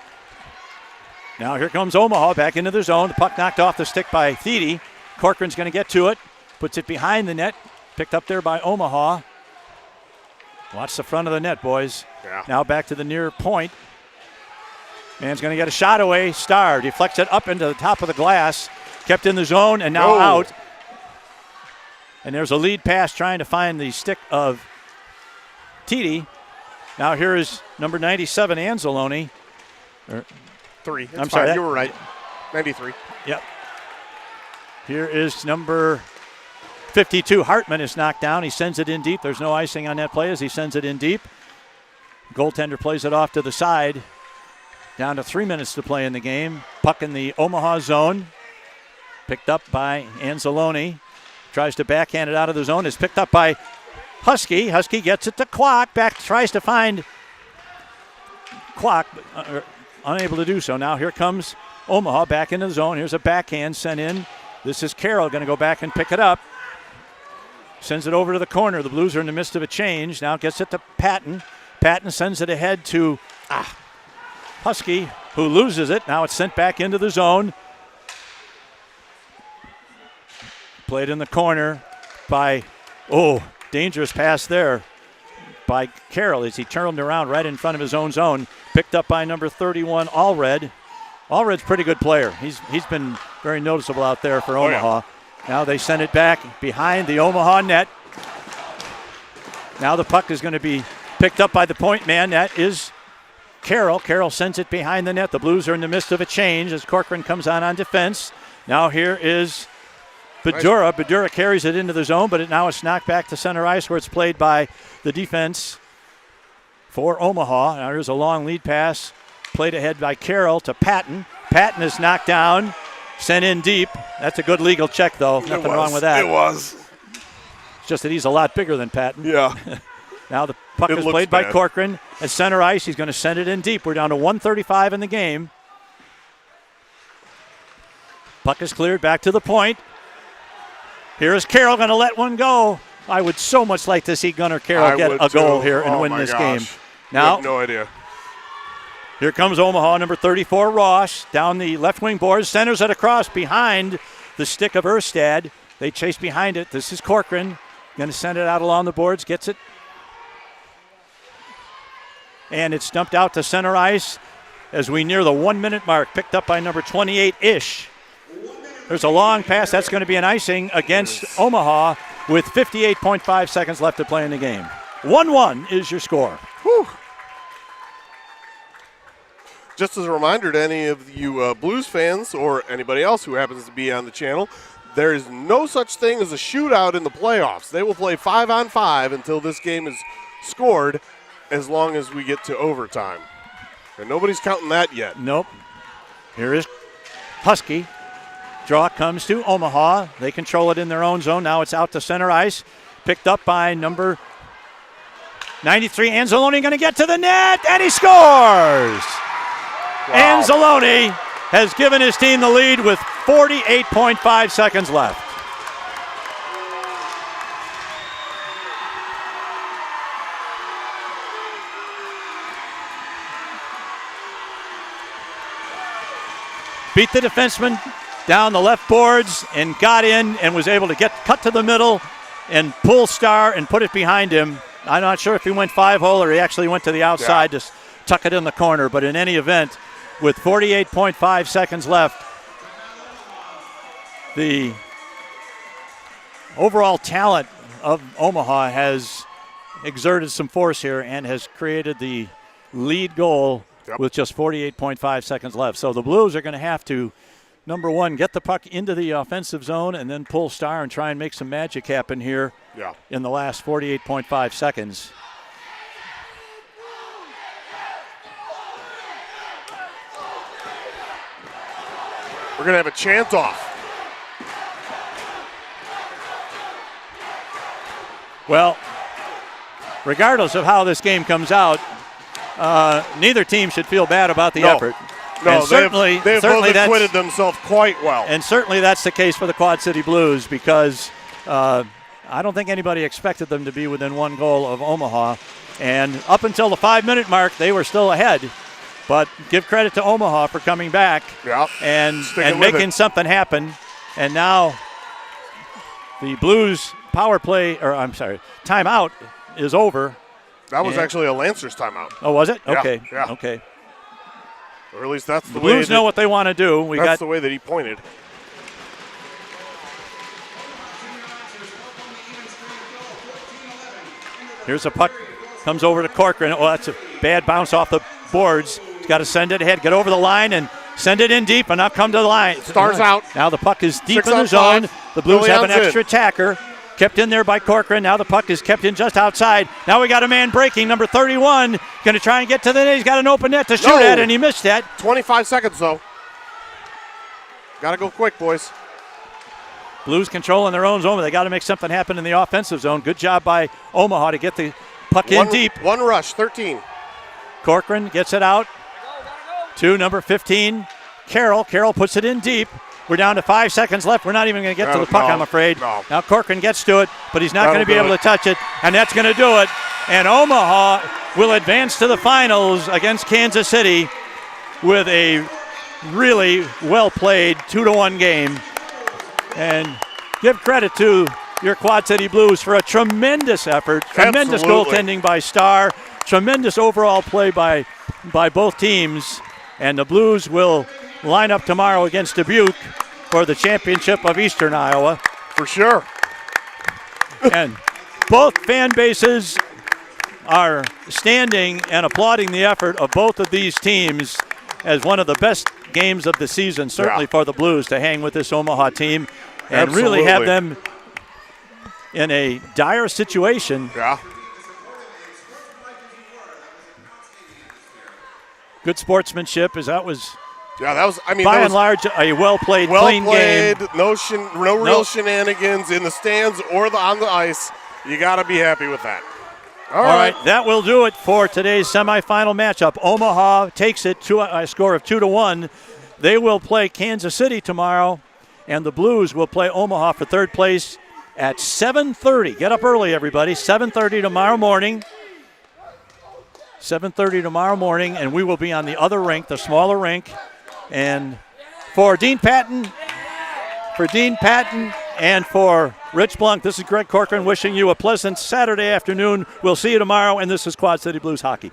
S1: Now here comes Omaha back into the zone. The puck knocked off the stick by Theedy. Corcoran's going to get to it, puts it behind the net, picked up there by Omaha. Watch the front of the net, boys.
S2: Yeah.
S1: Now back to the near point. Man's going to get a shot away. Starr deflects it up into the top of the glass. Kept in the zone and now out. And there's a lead pass trying to find the stick of Titi. Now here is number 97, Anzalone.
S2: 3.
S1: I'm sorry.
S2: You were right. 93.
S1: Yep. Here is number 52. Hartman is knocked down. He sends it in deep. There's no icing on that play as he sends it in deep. Goaltender plays it off to the side. Down to 3 minutes to play in the game. Puck in the Omaha zone. Picked up by Anzalone. Tries to backhand it out of the zone. Is picked up by Husky. Husky gets it to Clock. Back tries to find Clock. Unable to do so. Now here comes Omaha back into the zone. Here's a backhand sent in. This is Carroll going to go back and pick it up. Sends it over to the corner. The Blues are in the midst of a change. Now gets it to Patton. Patton sends it ahead to Husky, who loses it. Now it's sent back into the zone. Played in the corner by, dangerous pass there by Carroll as he turned around right in front of his own zone. Picked up by number 31, Allred. Allred's a pretty good player. He's been very noticeable out there for Omaha. Yeah. Now they send it back behind the Omaha net. Now the puck is going to be picked up by the point man. That is Carroll. Carroll sends it behind the net. The Blues are in the midst of a change as Corcoran comes on defense. Now here is Badura. Badura carries it into the zone, but now it's knocked back to center ice where it's played by the defense for Omaha. Now here's a long lead pass. Played ahead by Carroll to Patton. Patton is knocked down, sent in deep. That's a good legal check, though. Nothing wrong with that.
S2: It was.
S1: It's just that he's a lot bigger than Patton.
S2: Yeah.
S1: Now the puck is played by Corcoran. At center ice, he's going to send it in deep. We're down to 1:35 in the game. Puck is cleared back to the point. Here is Carroll going to let one go. I would so much like to see Gunnar Carroll get a goal here and win this game. Now,
S2: no idea.
S1: Here comes Omaha, number 34, Ross, down the left wing boards, centers it across behind the stick of Erstad. They chase behind it. This is Corcoran. Going to send it out along the boards, gets it. And it's dumped out to center ice as we near the 1 minute mark, picked up by number 28, Ish. There's a long pass. That's going to be an icing against Omaha with 58.5 seconds left to play in the game. 1-1 is your score.
S2: Whew. Just as a reminder to any of you Blues fans or anybody else who happens to be on the channel, there is no such thing as a shootout in the playoffs. They will play 5-on-5 until this game is scored, as long as we get to overtime. And nobody's counting that yet.
S1: Nope. Here is Husky. Draw comes to Omaha. They control it in their own zone. Now it's out to center ice. Picked up by number 93. Anzalone going to get to the net, and he scores! Wow. Anzalone has given his team the lead with 48.5 seconds left. Beat the defenseman down the left boards and got in and was able to cut to the middle and pull Starr and put it behind him. I'm not sure if he went 5-hole or he actually went to the outside to tuck it in the corner, but in any event, with 48.5 seconds left, the overall talent of Omaha has exerted some force here and has created the lead goal with just 48.5 seconds left. So the Blues are going to have to, number one, get the puck into the offensive zone and then pull Starr and try and make some magic happen here in the last 48.5 seconds.
S2: We're going to have a chant off.
S1: Well, regardless of how this game comes out, neither team should feel bad about the effort.
S2: No, they've both acquitted
S1: that's
S2: themselves quite well.
S1: And certainly that's the case for the Quad City Blues because I don't think anybody expected them to be within one goal of Omaha. And up until the 5 minute mark, they were still ahead. But give credit to Omaha for coming back and making something happen. And now the Blues timeout is over.
S2: That was actually a Lancers timeout.
S1: Oh, was it?
S2: Yeah,
S1: Okay.
S2: yeah.
S1: Okay.
S2: Or at least that's the
S1: The
S2: way.
S1: Blues know what they want to do.
S2: That's the way that he pointed.
S1: Here's a puck. Comes over to Corcoran. Oh, that's a bad bounce off the boards. He's got to send it ahead. Get over the line and send it in deep and now come to the line.
S2: Stars out.
S1: Now the puck is deep
S2: 6
S1: in the
S2: on
S1: zone.
S2: 5.
S1: The Blues have an
S2: Leon's
S1: extra attacker. Kept in there by Corcoran. Now the puck is kept in just outside. Now we got a man breaking. Number 31. Going to try and get to the net. He's got an open net to shoot at, and he missed that.
S2: 25 seconds, though. Got to go quick, boys.
S1: Blues controlling their own zone. They got to make something happen in the offensive zone. Good job by Omaha to get the puck in deep.
S2: One rush, 13.
S1: Corcoran gets it out to number 15, Carroll. Carroll puts it in deep. We're down to 5 seconds left. We're not even going to get to the puck, I'm afraid.
S2: No.
S1: Now Corcoran gets to it, but he's not going to be able to touch it, and that's going to do it. And Omaha will advance to the finals against Kansas City with a really well-played 2-1 game. And give credit to your Quad City Blues for a tremendous effort, tremendous goaltending by Starr, tremendous overall play by both teams. And the Blues will line up tomorrow against Dubuque for the championship of Eastern Iowa.
S2: For sure.
S1: And both fan bases are standing and applauding the effort of both of these teams as one of the best games of the season, certainly for the Blues, to hang with this Omaha team and really have them in a dire situation.
S2: Yeah.
S1: Good sportsmanship, as that was.
S2: Yeah, that was. I mean,
S1: by and large, a well-played, clean game.
S2: No real shenanigans in the stands or on the ice. You got to be happy with that. All right,
S1: that will do it for today's semifinal matchup. Omaha takes it to a score of 2-1. They will play Kansas City tomorrow, and the Blues will play Omaha for third place at 7:30. Get up early, everybody. 7:30 tomorrow morning. 7:30 tomorrow morning, and we will be on the other rink, the smaller rink. And for Dean Patton, and for Rich Blunk, this is Greg Corcoran wishing you a pleasant Saturday afternoon. We'll see you tomorrow, and this is Quad City Blues Hockey.